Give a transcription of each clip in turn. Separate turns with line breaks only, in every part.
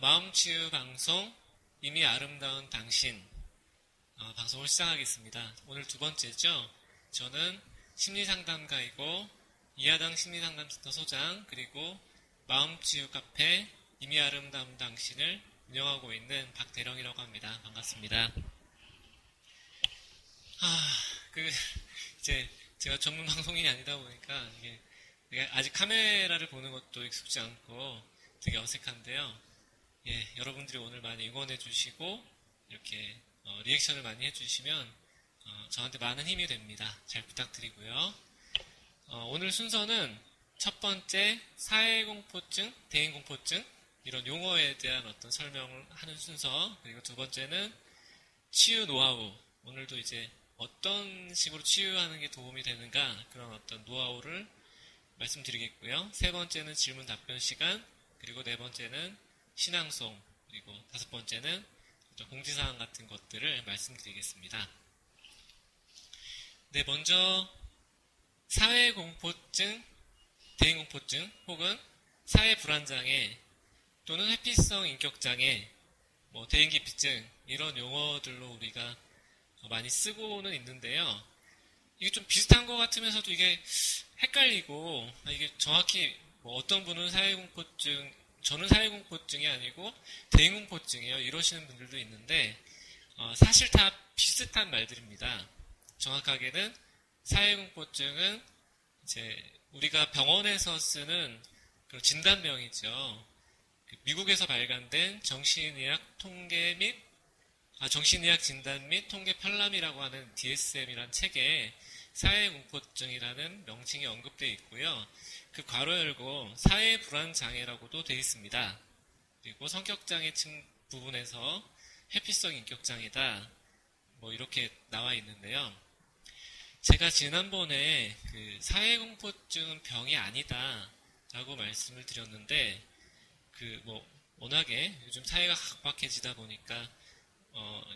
마음치유 방송 이미 아름다운 당신 방송을 시작하겠습니다. 오늘 두 번째죠. 저는 심리상담가이고 이하당 심리상담센터 소장 그리고 마음치유 카페 이미 아름다운 당신을 운영하고 있는 박대령이라고 합니다. 반갑습니다. 이제 제가 전문 방송인이 아니다 보니까 이게 아직 카메라를 보는 것도 익숙지 않고 되게 어색한데요. 여러분들이 오늘 많이 응원해 주시고 이렇게 리액션을 많이 해주시면 저한테 많은 힘이 됩니다. 잘 부탁드리고요. 오늘 순서는 첫 번째 사회공포증, 대인공포증 이런 용어에 대한 어떤 설명을 하는 순서, 그리고 두 번째는 치유 노하우, 오늘도 이제 어떤 식으로 치유하는 게 도움이 되는가 그런 어떤 노하우를 말씀드리겠고요. 세 번째는 질문 답변 시간, 그리고 네 번째는 신앙송, 그리고 다섯 번째는 공지사항 같은 것들을 말씀드리겠습니다. 네, 먼저 사회공포증, 대인공포증 혹은 사회불안장애 또는 회피성 인격장애, 대인기피증 이런 용어들로 우리가 많이 쓰고는 있는데요. 이게 좀 비슷한 것 같으면서도 이게 헷갈리고, 이게 정확히 어떤 분은 저는 사회공포증이 아니고 대인공포증이에요 이러시는 분들도 있는데, 사실 다 비슷한 말들입니다. 정확하게는 사회공포증은 이제 우리가 병원에서 쓰는 그런 진단명이죠. 미국에서 발간된 정신의학 진단 및 통계 편람이라고 하는 DSM이라는 책에 사회공포증이라는 명칭이 언급되어 있고요. 그 괄호 열고 사회불안장애라고도 되어 있습니다. 그리고 성격장애층 부분에서 회피성 인격장애다 이렇게 나와 있는데요. 제가 지난번에 그 사회공포증은 병이 아니다 라고 말씀을 드렸는데, 워낙에 요즘 사회가 각박해지다 보니까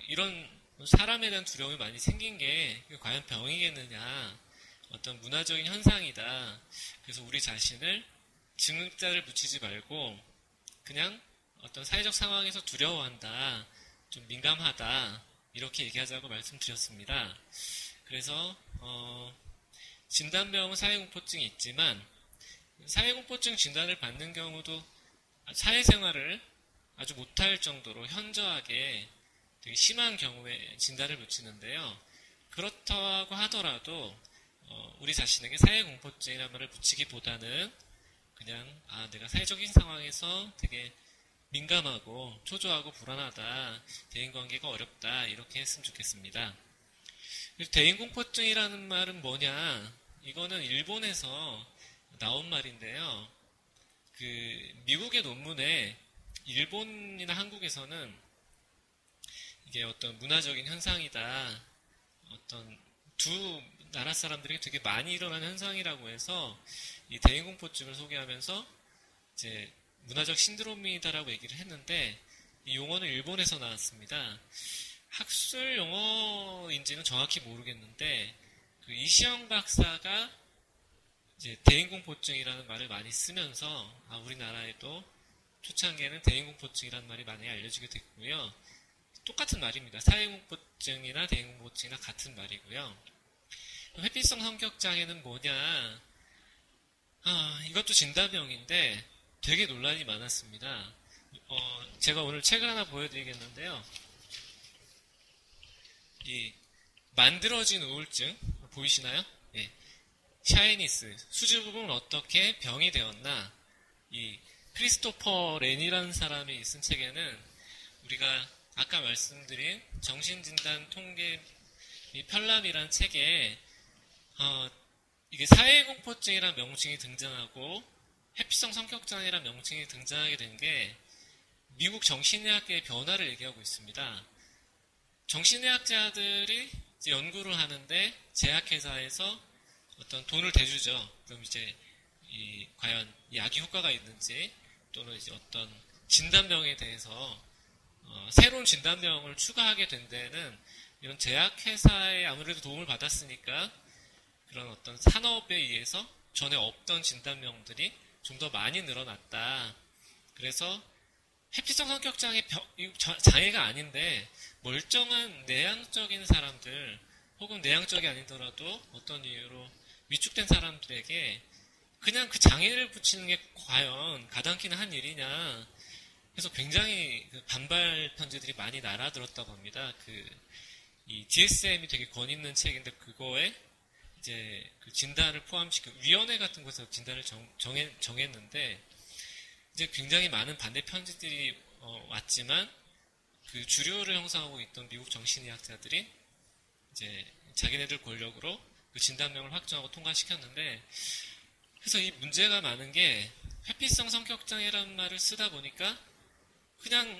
이런 사람에 대한 두려움이 많이 생긴 게 과연 병이겠느냐, 어떤 문화적인 현상이다. 그래서 우리 자신을 증자를 붙이지 말고 그냥 어떤 사회적 상황에서 두려워한다, 좀 민감하다 이렇게 얘기하자고 말씀드렸습니다. 그래서 진단병은 사회공포증이 있지만 사회공포증 진단을 받는 경우도 사회생활을 아주 못할 정도로 현저하게 되게 심한 경우에 진단을 붙이는데요. 그렇다고 하더라도 우리 자신에게 사회공포증이라는 말을 붙이기보다는 그냥 내가 사회적인 상황에서 되게 민감하고 초조하고 불안하다, 대인관계가 어렵다 이렇게 했으면 좋겠습니다. 대인공포증이라는 말은 뭐냐? 이거는 일본에서 나온 말인데요. 미국의 논문에 일본이나 한국에서는 이게 어떤 문화적인 현상이다, 어떤 두 나라 사람들에게 되게 많이 일어나는 현상이라고 해서 이 대인공포증을 소개하면서 이제 문화적 신드롬이다라고 얘기를 했는데, 이 용어는 일본에서 나왔습니다. 학술 용어인지는 정확히 모르겠는데, 이시영 박사가 이제 대인공포증이라는 말을 많이 쓰면서 우리나라에도 초창기에는 대인공포증이라는 말이 많이 알려지게 됐고요. 똑같은 말입니다. 사회공포증이나 대인공포증이나 같은 말이고요. 회피성 성격장애는 뭐냐? 이것도 진단병인데 되게 논란이 많았습니다. 제가 오늘 책을 하나 보여드리겠는데요. 이 만들어진 우울증 보이시나요? 예. 샤이니스, 수줍음은 어떻게 병이 되었나? 이 크리스토퍼 렌이라는 사람이 쓴 책에는 우리가 아까 말씀드린 정신진단 통계 및 편람이라는 책에 이게 사회공포증이라는 명칭이 등장하고 회피성 성격장애라는 명칭이 등장하게 된 게 미국 정신의학계의 변화를 얘기하고 있습니다. 정신의학자들이 이제 연구를 하는데 제약회사에서 어떤 돈을 대주죠. 그럼 이제 과연 이 약이 효과가 있는지, 또는 이제 어떤 진단병에 대해서 새로운 진단병을 추가하게 된 데는 이런 제약회사에 아무래도 도움을 받았으니까 그런 어떤 산업에 의해서 전에 없던 진단명들이 좀 더 많이 늘어났다. 그래서 회피성 성격 장애가 아닌데 멀쩡한 내향적인 사람들 혹은 내향적이 아니더라도 어떤 이유로 위축된 사람들에게 그냥 그 장애를 붙이는 게 과연 가당키는 한 일이냐. 그래서 굉장히 반발 편지들이 많이 날아들었다고 합니다. 이 DSM이 되게 권 있는 책인데 그거에 이제 그 진단을 포함시켜 위원회 같은 곳에서 진단을 정했는데 이제 굉장히 많은 반대 편지들이 왔지만 그 주류를 형성하고 있던 미국 정신의학자들이 이제 자기네들 권력으로 그 진단명을 확정하고 통과시켰는데 그래서 이 문제가 많은 게 회피성 성격장애라는 말을 쓰다 보니까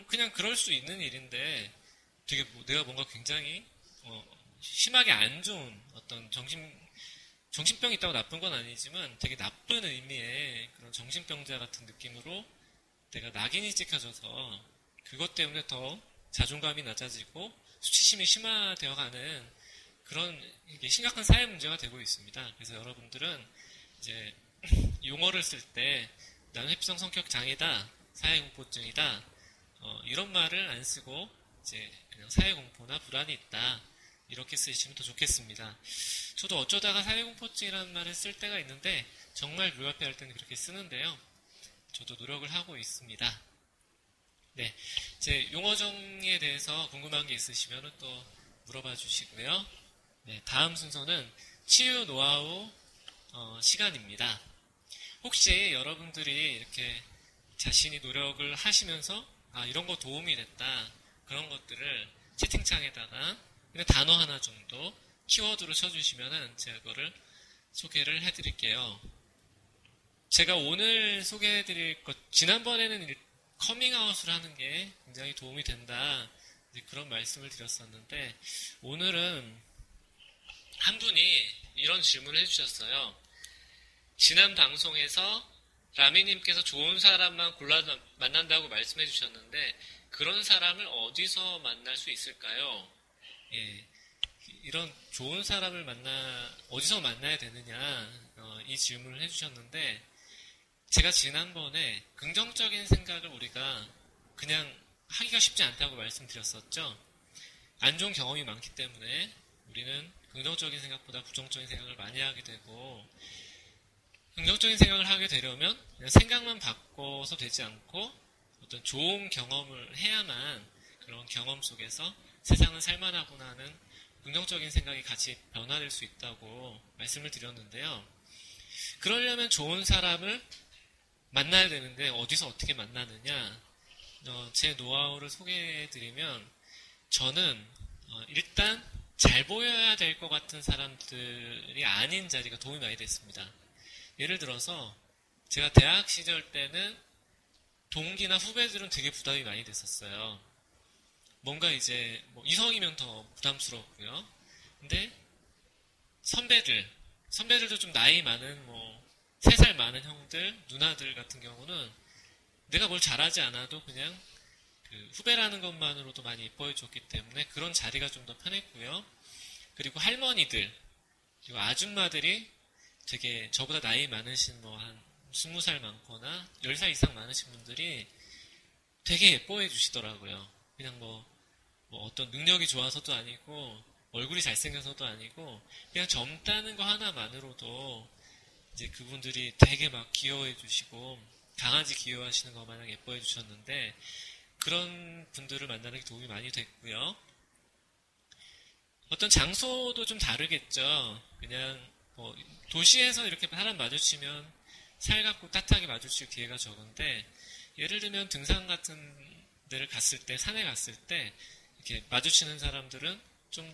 그냥 그럴 수 있는 일인데 되게 내가 뭔가 굉장히 심하게 안 좋은 어떤 정신병이 있다고 나쁜 건 아니지만 되게 나쁜 의미의 그런 정신병자 같은 느낌으로 내가 낙인이 찍혀져서 그것 때문에 더 자존감이 낮아지고 수치심이 심화되어가는 그런 이게 심각한 사회 문제가 되고 있습니다. 그래서 여러분들은 이제 용어를 쓸 때 나는 회피성 성격 장애다, 사회공포증이다 이런 말을 안 쓰고 이제 그냥 사회공포나 불안이 있다 이렇게 쓰시면 더 좋겠습니다. 저도 어쩌다가 사회공포증이라는 말을 쓸 때가 있는데 정말 불가피할 때는 그렇게 쓰는데요. 저도 노력을 하고 있습니다. 네, 제 용어 정의에 대해서 궁금한 게 있으시면 또 물어봐 주시고요. 네, 다음 순서는 치유 노하우 시간입니다. 혹시 여러분들이 이렇게 자신이 노력을 하시면서 이런 거 도움이 됐다 그런 것들을 채팅창에다가 그냥 단어 하나 정도 키워드로 쳐주시면은 제가 그거를 소개를 해드릴게요. 제가 오늘 소개해드릴 것 지난번에는 커밍아웃을 하는 게 굉장히 도움이 된다 그런 말씀을 드렸었는데 오늘은 한 분이 이런 질문을 해주셨어요. 지난 방송에서 라미님께서 좋은 사람만 골라 만난다고 말씀해 주셨는데 그런 사람을 어디서 만날 수 있을까요? 예, 이런 좋은 사람을 어디서 만나야 되느냐 이 질문을 해주셨는데 제가 지난번에 긍정적인 생각을 우리가 그냥 하기가 쉽지 않다고 말씀드렸었죠. 안 좋은 경험이 많기 때문에 우리는 긍정적인 생각보다 부정적인 생각을 많이 하게 되고 긍정적인 생각을 하게 되려면 그냥 생각만 바꿔서 되지 않고 어떤 좋은 경험을 해야만 그런 경험 속에서 세상은 살만하구나 하는 긍정적인 생각이 같이 변화될 수 있다고 말씀을 드렸는데요. 그러려면 좋은 사람을 만나야 되는데 어디서 어떻게 만나느냐 제 노하우를 소개해드리면 저는 일단 잘 보여야 될 것 같은 사람들이 아닌 자리가 도움이 많이 됐습니다. 예를 들어서 제가 대학 시절 때는 동기나 후배들은 되게 부담이 많이 됐었어요. 뭔가 이제 이성이면 더 부담스럽고요. 근데 선배들도 좀 나이 많은 3살 많은 형들, 누나들 같은 경우는 내가 뭘 잘하지 않아도 그냥 그 후배라는 것만으로도 많이 예뻐해 줬기 때문에 그런 자리가 좀 더 편했고요. 그리고 할머니들, 그리고 아줌마들이 되게 저보다 나이 많으신 한 20살 많거나 10살 이상 많으신 분들이 되게 예뻐해 주시더라고요. 그냥 어떤 능력이 좋아서도 아니고 얼굴이 잘생겨서도 아니고 그냥 젊다는 거 하나만으로도 이제 그분들이 되게 막 귀여워해 주시고 강아지 귀여워하시는 거 마냥 예뻐해 주셨는데 그런 분들을 만나는 게 도움이 많이 됐고요. 어떤 장소도 좀 다르겠죠. 그냥 도시에서 이렇게 사람 마주치면 살갑고 따뜻하게 마주칠 기회가 적은데 예를 들면 등산 같은 데를 갔을 때 산에 갔을 때 이렇게 마주치는 사람들은 좀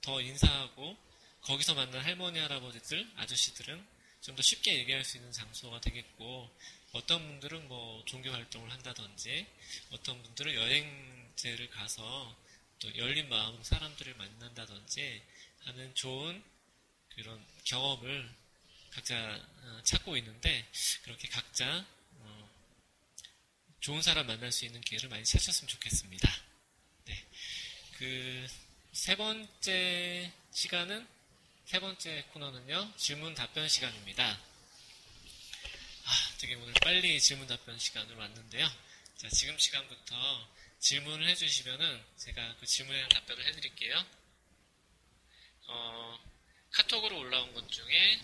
더 인사하고 거기서 만난 할머니 할아버지들 아저씨들은 좀 더 쉽게 얘기할 수 있는 장소가 되겠고 어떤 분들은 종교 활동을 한다든지 어떤 분들은 여행지를 가서 또 열린 마음으로 사람들을 만난다든지 하는 좋은 그런 경험을 각자 찾고 있는데 그렇게 각자 좋은 사람 만날 수 있는 기회를 많이 찾으셨으면 좋겠습니다. 네. 세 번째 코너는요, 질문 답변 시간입니다. 되게 오늘 빨리 질문 답변 시간으로 왔는데요. 자, 지금 시간부터 질문을 해주시면은 제가 그 질문에 답변을 해드릴게요. 카톡으로 올라온 것 중에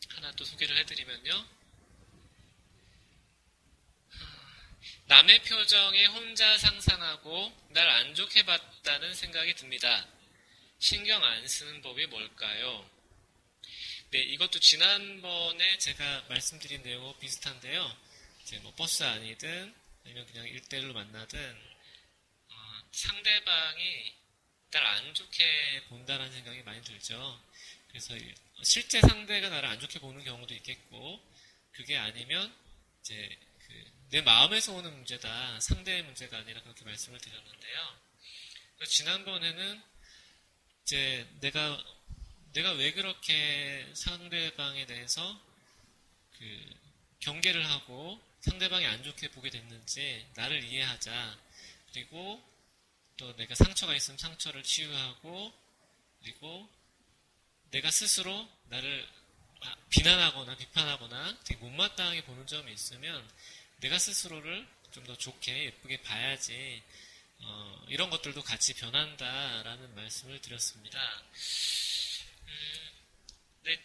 하나 또 소개를 해드리면요. 남의 표정에 혼자 상상하고 날 안 좋게 봤다는 생각이 듭니다. 신경 안 쓰는 법이 뭘까요? 네, 이것도 지난번에 제가 말씀드린 내용과 비슷한데요. 이제 뭐 버스 안이든 아니면 그냥 1대1로 만나든 상대방이 날 안 좋게 본다는 생각이 많이 들죠. 그래서 실제 상대가 나를 안 좋게 보는 경우도 있겠고, 그게 아니면 이제 내 마음에서 오는 문제다, 상대의 문제가 아니라 그렇게 말씀을 드렸는데요. 지난번에는 이제 내가 왜 그렇게 상대방에 대해서 경계를 하고 상대방이 안 좋게 보게 됐는지 나를 이해하자. 그리고 또 내가 상처가 있으면 상처를 치유하고, 그리고 내가 스스로 나를 비난하거나 비판하거나 되게 못마땅하게 보는 점이 있으면 내가 스스로를 좀 더 좋게 예쁘게 봐야지 이런 것들도 같이 변한다라는 말씀을 드렸습니다. 네,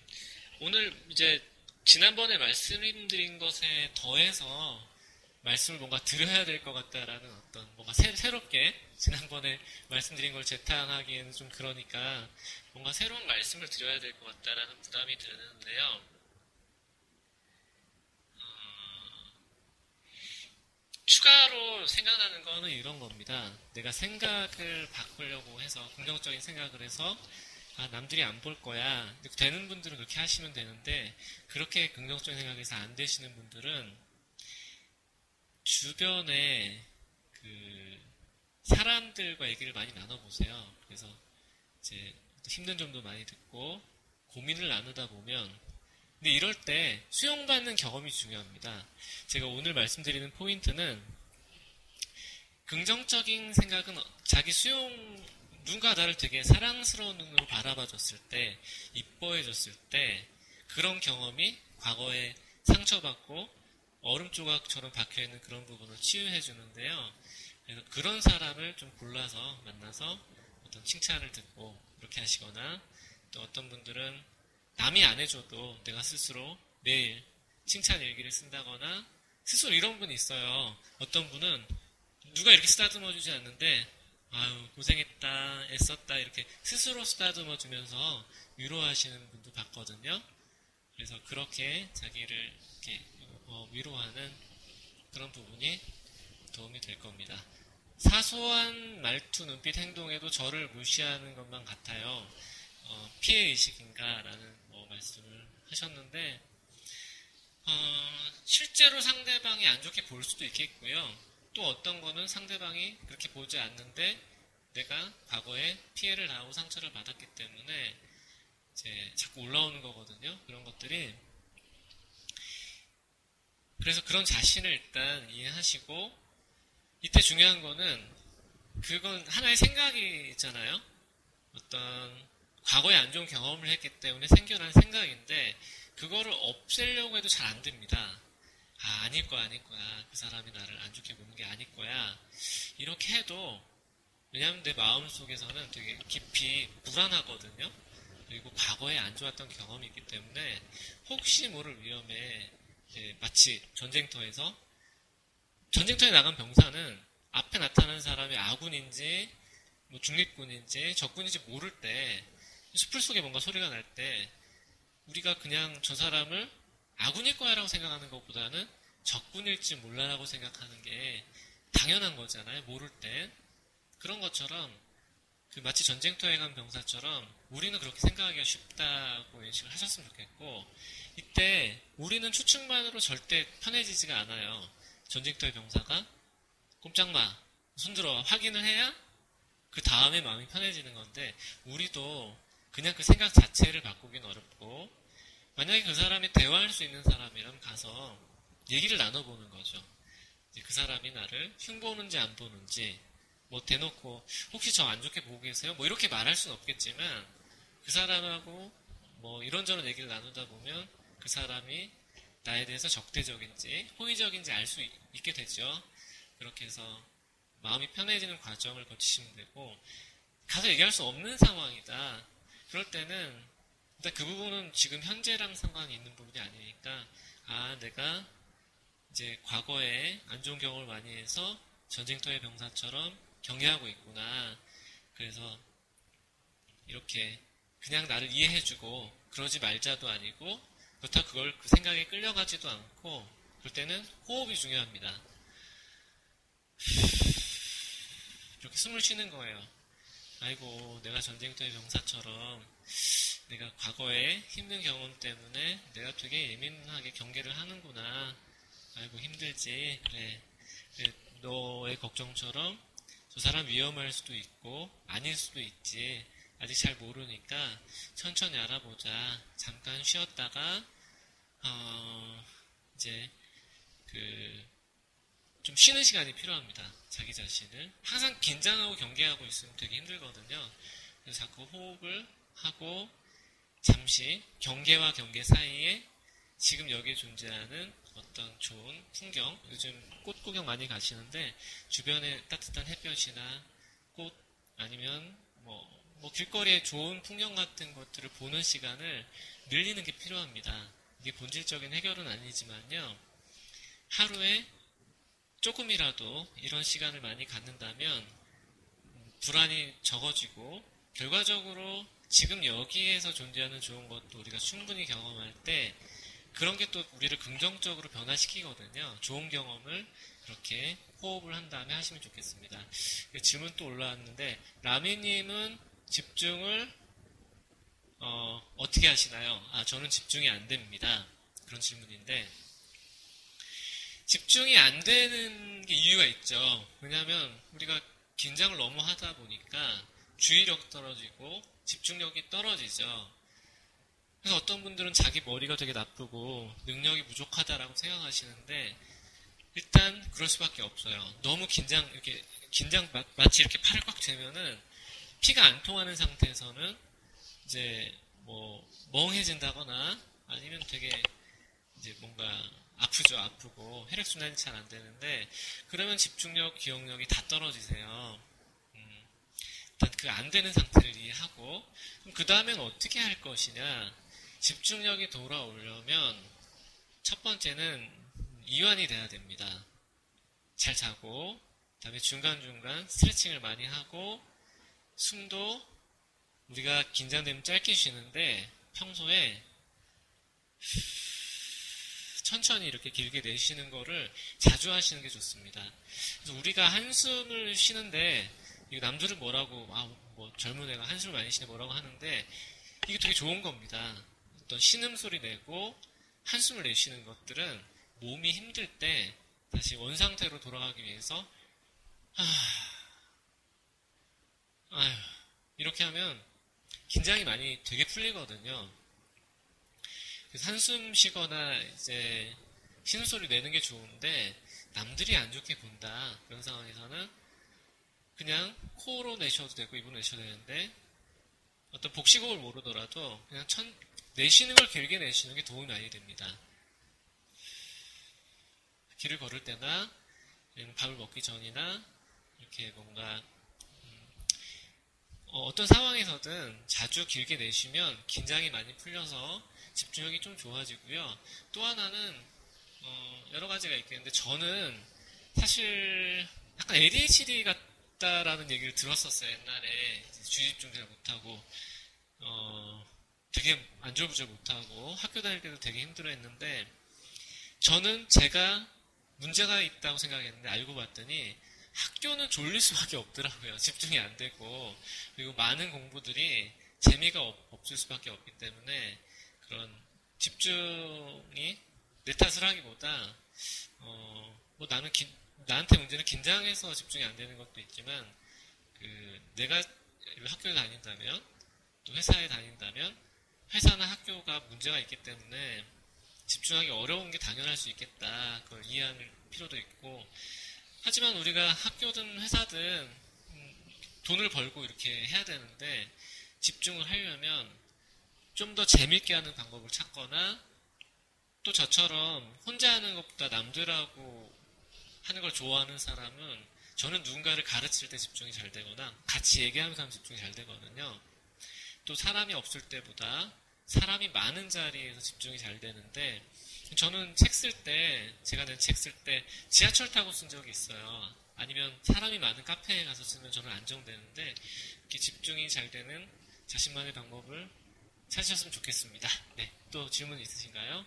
오늘 이제 지난번에 말씀드린 것에 더해서 말씀을 뭔가 드려야 될 것 같다라는 어떤 뭔가 새롭게 지난번에 말씀드린 걸 재탕하기에는 좀 그러니까 뭔가 새로운 말씀을 드려야 될 것 같다라는 부담이 드는데요. 추가로 생각나는 거는 이런 겁니다. 내가 생각을 바꾸려고 해서 긍정적인 생각을 해서 남들이 안 볼 거야. 되는 분들은 그렇게 하시면 되는데 그렇게 긍정적인 생각에서 안 되시는 분들은 주변에 사람들과 얘기를 많이 나눠보세요. 그래서 이제 힘든 점도 많이 듣고 고민을 나누다 보면 근데 이럴 때 수용받는 경험이 중요합니다. 제가 오늘 말씀드리는 포인트는 긍정적인 생각은 자기 누군가 나를 되게 사랑스러운 눈으로 바라봐줬을 때, 이뻐해줬을 때 그런 경험이 과거에 상처받고 얼음 조각처럼 박혀있는 그런 부분을 치유해주는데요. 그래서 그런 사람을 좀 골라서 만나서 어떤 칭찬을 듣고 그렇게 하시거나 또 어떤 분들은 남이 안 해줘도 내가 스스로 매일 칭찬 일기를 쓴다거나 스스로 이런 분이 있어요. 어떤 분은 누가 이렇게 쓰다듬어주지 않는데 아유 고생했다 애썼다 이렇게 스스로 쓰다듬어주면서 위로하시는 분도 봤거든요. 그래서 그렇게 자기를 이렇게 위로하는 그런 부분이 도움이 될 겁니다. 사소한 말투, 눈빛, 행동에도 저를 무시하는 것만 같아요. 피해의식인가라는 말씀을 하셨는데 실제로 상대방이 안 좋게 볼 수도 있겠고요. 또 어떤 거는 상대방이 그렇게 보지 않는데 내가 과거에 피해를 당하고 상처를 받았기 때문에 이제 자꾸 올라오는 거거든요. 그런 것들이. 그래서 그런 자신을 일단 이해하시고 이때 중요한 거는 그건 하나의 생각이 있잖아요. 어떤 과거에 안 좋은 경험을 했기 때문에 생겨난 생각인데 그거를 없애려고 해도 잘 안 됩니다. 아닐 거야 아닐 거야 그 사람이 나를 안 좋게 보는 게 아닐 거야 이렇게 해도 왜냐하면 내 마음속에서는 되게 깊이 불안하거든요. 그리고 과거에 안 좋았던 경험이 있기 때문에 혹시 모를 위험에 마치 전쟁터에 나간 병사는 앞에 나타나는 사람이 아군인지 뭐 중립군인지 적군인지 모를 때 숲을 속에 뭔가 소리가 날 때 우리가 그냥 저 사람을 아군일 거야라고 생각하는 것보다는 적군일지 몰라라고 생각하는 게 당연한 거잖아요. 모를 때. 그런 것처럼 마치 전쟁터에 간 병사처럼 우리는 그렇게 생각하기가 쉽다고 인식을 하셨으면 좋겠고 이때 우리는 추측만으로 절대 편해지지가 않아요. 전쟁터의 병사가 꼼짝마 손들어 확인을 해야 그 다음에 마음이 편해지는 건데 우리도 그냥 그 생각 자체를 바꾸긴 어렵고 만약에 그 사람이 대화할 수 있는 사람이라면 가서 얘기를 나눠보는 거죠. 그 사람이 나를 흉보는지 안 보는지 뭐 대놓고 혹시 저 안 좋게 보고 계세요? 뭐 이렇게 말할 수는 없겠지만 그 사람하고 뭐 이런저런 얘기를 나누다 보면 그 사람이 나에 대해서 적대적인지 호의적인지 알 수 있게 되죠. 그렇게 해서 마음이 편해지는 과정을 거치시면 되고, 가서 얘기할 수 없는 상황이다. 그럴 때는 일단 그 부분은 지금 현재랑 상관이 있는 부분이 아니니까, 내가 이제 과거에 안 좋은 경험을 많이 해서 전쟁터의 병사처럼 경계하고 있구나. 그래서 이렇게 그냥 나를 이해해주고 그러지 말자도 아니고, 그렇다고 그걸 그 생각에 끌려가지도 않고, 그럴 때는 호흡이 중요합니다. 이렇게 숨을 쉬는 거예요. 아이고, 내가 전쟁터의 병사처럼 내가 과거에 힘든 경험 때문에 내가 되게 예민하게 경계를 하는구나. 아이고, 힘들지. 그래. 너의 걱정처럼 저 사람 위험할 수도 있고 아닐 수도 있지. 아직 잘 모르니까 천천히 알아보자. 잠깐 쉬었다가 이제 좀 쉬는 시간이 필요합니다. 자기 자신을. 항상 긴장하고 경계하고 있으면 되게 힘들거든요. 그래서 자꾸 호흡을 하고 잠시 경계와 경계 사이에 지금 여기에 존재하는 어떤 좋은 풍경, 요즘 꽃 구경 많이 가시는데 주변에 따뜻한 햇볕이나 꽃 아니면 뭐 길거리에 좋은 풍경 같은 것들을 보는 시간을 늘리는 게 필요합니다. 이게 본질적인 해결은 아니지만요. 하루에 조금이라도 이런 시간을 많이 갖는다면 불안이 적어지고 결과적으로 지금 여기에서 존재하는 좋은 것도 우리가 충분히 경험할 때 그런 게 또 우리를 긍정적으로 변화시키거든요. 좋은 경험을 그렇게 호흡을 한 다음에 하시면 좋겠습니다. 질문 또 올라왔는데 라미님은 집중을 어떻게 하시나요? 저는 집중이 안 됩니다. 그런 질문인데 집중이 안 되는 게 이유가 있죠. 왜냐하면 우리가 긴장을 너무 하다 보니까 주의력 떨어지고 집중력이 떨어지죠. 그래서 어떤 분들은 자기 머리가 되게 나쁘고 능력이 부족하다라고 생각하시는데 일단 그럴 수밖에 없어요. 너무 마치 이렇게 팔을 꽉 쥐면은 피가 안 통하는 상태에서는 이제 멍해진다거나 아니면 되게 이제 뭔가 아프고 혈액순환이 잘 안 되는데 그러면 집중력, 기억력이 다 떨어지세요. 일단 그 안 되는 상태를 이해하고 그 다음엔 어떻게 할 것이냐. 집중력이 돌아오려면 첫 번째는 이완이 돼야 됩니다. 잘 자고 그다음에 중간중간 스트레칭을 많이 하고 숨도 우리가 긴장되면 짧게 쉬는데 평소에 천천히 이렇게 길게 내쉬는 거를 자주 하시는 게 좋습니다. 그래서 우리가 한숨을 쉬는데 남들은 뭐라고 젊은 애가 한숨을 많이 쉬네 뭐라고 하는데 이게 되게 좋은 겁니다. 어떤 신음소리 내고 한숨을 내쉬는 것들은 몸이 힘들 때 다시 원상태로 돌아가기 위해서 이렇게 하면 긴장이 많이 되게 풀리거든요. 그래서 한숨 쉬거나 이제 신음소리 내는 게 좋은데 남들이 안 좋게 본다. 그런 상황에서는 그냥 코로 내셔도 되고 입으로 내셔도 되는데 어떤 복식호흡을 모르더라도 그냥 내쉬는 걸 길게 내쉬는 게 도움이 많이 됩니다. 길을 걸을 때나 밥을 먹기 전이나 이렇게 뭔가 어떤 상황에서든 자주 길게 내쉬면 긴장이 많이 풀려서 집중력이 좀 좋아지고요. 또 하나는 여러 가지가 있겠는데 저는 사실 약간 ADHD 같다라는 얘기를 들었었어요. 옛날에 주의집중 잘 못하고 되게 안절부절 못하고 학교 다닐 때도 되게 힘들어했는데 저는 제가 문제가 있다고 생각했는데 알고 봤더니 학교는 졸릴 수밖에 없더라고요. 집중이 안 되고 그리고 많은 공부들이 재미가 없을 수밖에 없기 때문에 그런 집중이 내 탓을 하기보다 나한테 문제는 긴장해서 집중이 안 되는 것도 있지만 내가 학교에 다닌다면 또 회사에 다닌다면 회사나 학교가 문제가 있기 때문에 집중하기 어려운 게 당연할 수 있겠다. 그걸 이해할 필요도 있고 하지만 우리가 학교든 회사든 돈을 벌고 이렇게 해야 되는데 집중을 하려면 좀 더 재밌게 하는 방법을 찾거나 또 저처럼 혼자 하는 것보다 남들하고 하는 걸 좋아하는 사람은 저는 누군가를 가르칠 때 집중이 잘 되거나 같이 얘기하면서 하면 집중이 잘 되거든요. 또 사람이 없을 때보다 사람이 많은 자리에서 집중이 잘 되는데 저는 책 쓸 때, 제가 낸 책 쓸 때 지하철 타고 쓴 적이 있어요. 아니면 사람이 많은 카페에 가서 쓰면 저는 안정되는데 이렇게 집중이 잘 되는 자신만의 방법을 찾으셨으면 좋겠습니다. 네, 또 질문 있으신가요?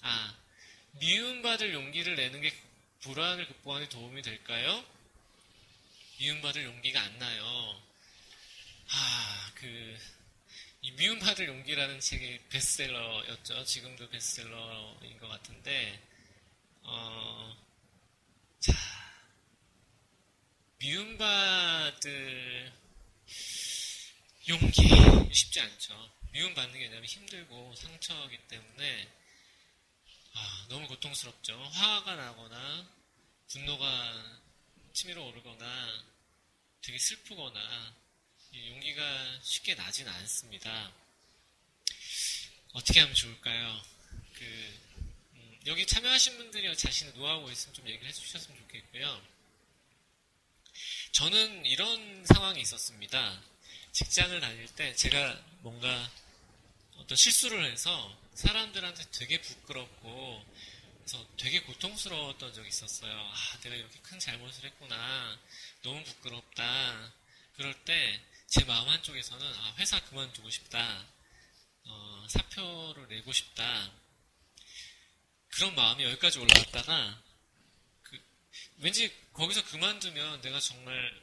아, 미움받을 용기를 내는 게 불안을 극복하는 데 도움이 될까요? 미움받을 용기가 안 나요. 이 미움받을 용기라는 책이 베스트셀러였죠. 지금도 베스트셀러인 것 같은데, 자, 미움받을 용기 쉽지 않죠. 미움받는 게 왜냐면 힘들고 상처이기 때문에 너무 고통스럽죠. 화가 나거나 분노가 치밀어 오르거나 되게 슬프거나 용기가 쉽게 나진 않습니다. 어떻게 하면 좋을까요? 여기 참여하신 분들이 자신의 노하우가 있으면 좀 얘기를 해주셨으면 좋겠고요. 저는 이런 상황이 있었습니다. 직장을 다닐 때 제가 뭔가 어떤 실수를 해서 사람들한테 되게 부끄럽고 그래서 되게 고통스러웠던 적이 있었어요. 내가 이렇게 큰 잘못을 했구나. 너무 부끄럽다. 그럴 때 제 마음 한쪽에서는 회사 그만두고 싶다. 사표를 내고 싶다. 그런 마음이 여기까지 올라왔다가 왠지 거기서 그만두면 내가 정말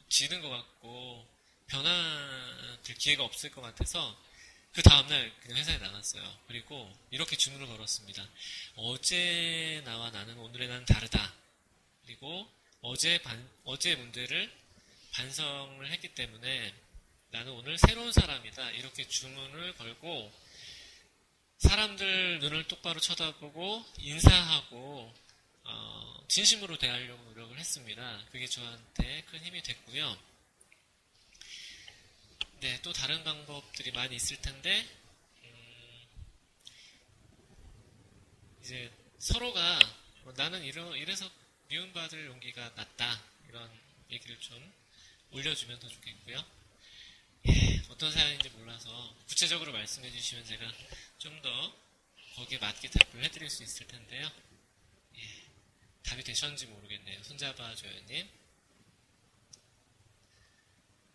지는 것 같고 변화될 기회가 없을 것 같아서 그 다음날 그냥 회사에 나갔어요. 그리고 이렇게 주문을 걸었습니다. 어제 나와 나는 오늘의 나는 다르다. 그리고 어제의 문제를 반성을 했기 때문에 나는 오늘 새로운 사람이다. 이렇게 주문을 걸고 사람들 눈을 똑바로 쳐다보고 인사하고 진심으로 대하려고 노력을 했습니다. 그게 저한테 큰 힘이 됐고요. 네, 또 다른 방법들이 많이 있을 텐데 이제 서로가 나는 이래서 미움받을 용기가 낮다 이런 얘기를 좀 올려주면 더 좋겠고요. 어떤 사연인지 몰라서 구체적으로 말씀해 주시면 제가 좀 더 거기에 맞게 답을 해드릴 수 있을 텐데요. 답이 되셨는지 모르겠네요. 손잡아줘요님.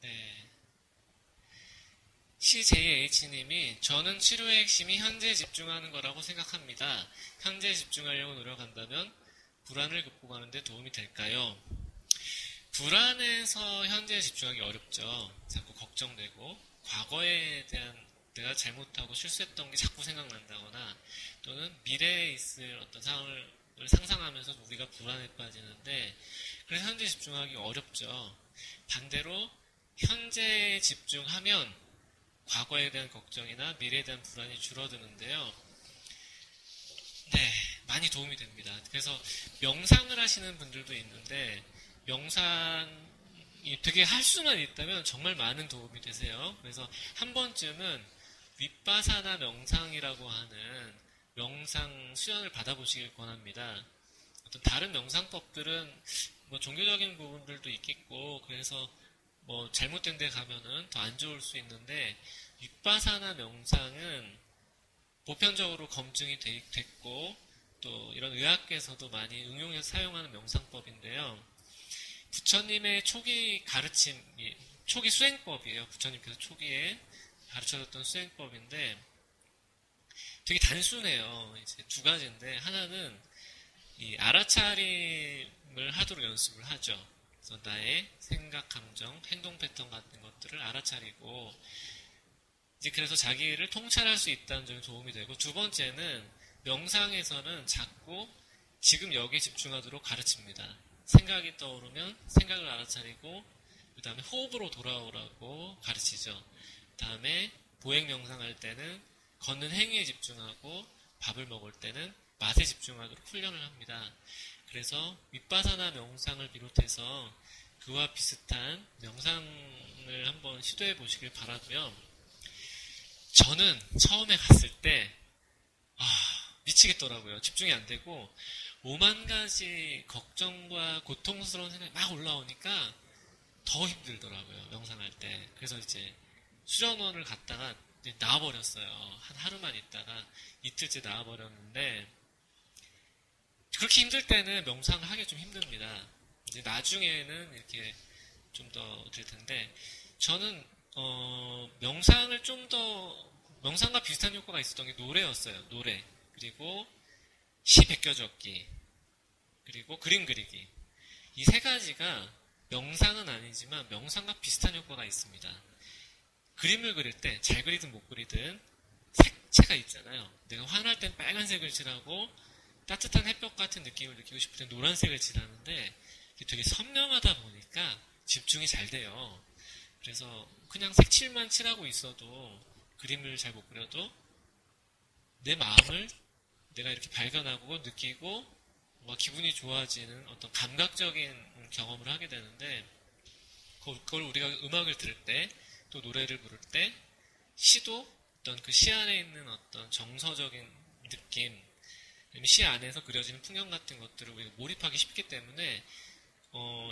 네. CJH님이 저는 치료의 핵심이 현재에 집중하는 거라고 생각합니다. 현재에 집중하려고 노력한다면 불안을 극복하는 데 도움이 될까요? 불안해서 현재에 집중하기 어렵죠. 자꾸 걱정되고 과거에 대한 내가 잘못하고 실수했던 게 자꾸 생각난다거나 또는 미래에 있을 어떤 상황을 상상하면서 우리가 불안에 빠지는데 그래서 현재에 집중하기 어렵죠. 반대로 현재에 집중하면 과거에 대한 걱정이나 미래에 대한 불안이 줄어드는데요. 네, 많이 도움이 됩니다. 그래서 명상을 하시는 분들도 있는데 명상이 되게 할 수만 있다면 정말 많은 도움이 되세요. 그래서 한 번쯤은 윗바사나 명상이라고 하는 명상 수련을 받아보시길 권합니다. 어떤 다른 명상법들은 뭐 종교적인 부분들도 있겠고 그래서 뭐 잘못된 데 가면은 더 안 좋을 수 있는데 윗바사나 명상은 보편적으로 검증이 됐고 또 이런 의학계에서도 많이 응용해서 사용하는 명상법인데요. 부처님의 초기 가르침, 초기 수행법이에요. 부처님께서 초기에 가르쳐줬던 수행법인데 되게 단순해요. 이제 두 가지인데 하나는 이 알아차림을 하도록 연습을 하죠. 그래서 나의 생각, 감정, 행동 패턴 같은 것들을 알아차리고 이제 그래서 자기를 통찰할 수 있다는 점이 도움이 되고 두 번째는 명상에서는 자꾸 지금 여기에 집중하도록 가르칩니다. 생각이 떠오르면 생각을 알아차리고 그 다음에 호흡으로 돌아오라고 가르치죠. 그 다음에 보행 명상할 때는 걷는 행위에 집중하고 밥을 먹을 때는 맛에 집중하도록 훈련을 합니다. 그래서 윗바사나 명상을 비롯해서 그와 비슷한 명상을 한번 시도해 보시길 바라고요. 저는 처음에 갔을 때 미치겠더라고요. 집중이 안 되고, 오만 가지 걱정과 고통스러운 생각이 막 올라오니까 더 힘들더라고요. 명상할 때. 그래서 이제 수련원을 갔다가 이제 나와버렸어요. 한 하루만 있다가 이틀째 나와버렸는데, 그렇게 힘들 때는 명상을 하기 좀 힘듭니다. 이제 나중에는 이렇게 좀 더 될 텐데, 저는 명상을 좀 더 명상과 비슷한 효과가 있었던 게 노래였어요. 노래, 그리고 시 베껴 적기, 그리고 그림 그리기. 이 세 가지가 명상은 아니지만 명상과 비슷한 효과가 있습니다. 그림을 그릴 때 잘 그리든 못 그리든 색채가 있잖아요. 내가 화날 땐 빨간색을 칠하고 따뜻한 햇볕 같은 느낌을 느끼고 싶을 땐 노란색을 칠하는데 이게 되게 선명하다 보니까 집중이 잘 돼요. 그래서 그냥 색칠만 칠하고 있어도 그림을 잘 못 그려도 내 마음을 내가 이렇게 발견하고 느끼고 뭔가 기분이 좋아지는 어떤 감각적인 경험을 하게 되는데, 그걸 우리가 음악을 들을 때 또 노래를 부를 때 시도 어떤 그 시 안에 있는 어떤 정서적인 느낌, 시 안에서 그려지는 풍경 같은 것들을 우리가 몰입하기 쉽기 때문에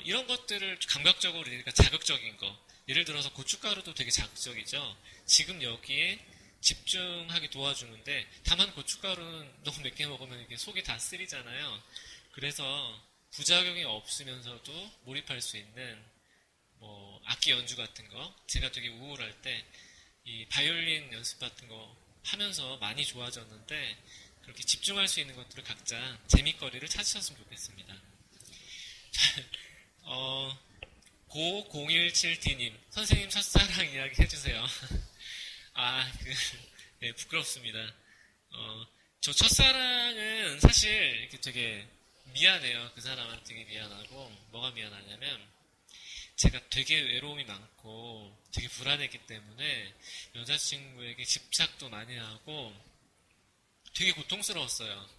이런 것들을 감각적으로, 그러니까 자극적인 거, 예를 들어서 고춧가루도 되게 자극적이죠. 지금 여기에 집중하게 도와주는데, 다만 고춧가루는 너무 몇 개 먹으면 이게 속이 다 쓰리잖아요. 그래서 부작용이 없으면서도 몰입할 수 있는 뭐 악기 연주 같은 거, 제가 되게 우울할 때 이 바이올린 연습 같은 거 하면서 많이 좋아졌는데, 그렇게 집중할 수 있는 것들을 각자 재미거리를 찾으셨으면 좋겠습니다. 고017D님, 선생님 첫사랑 이야기 해주세요. 네, 부끄럽습니다. 저 첫사랑은 사실 이렇게 되게 미안해요. 그 사람한테 되게 미안하고, 뭐가 미안하냐면, 제가 되게 외로움이 많고, 되게 불안했기 때문에, 여자친구에게 집착도 많이 하고, 되게 고통스러웠어요.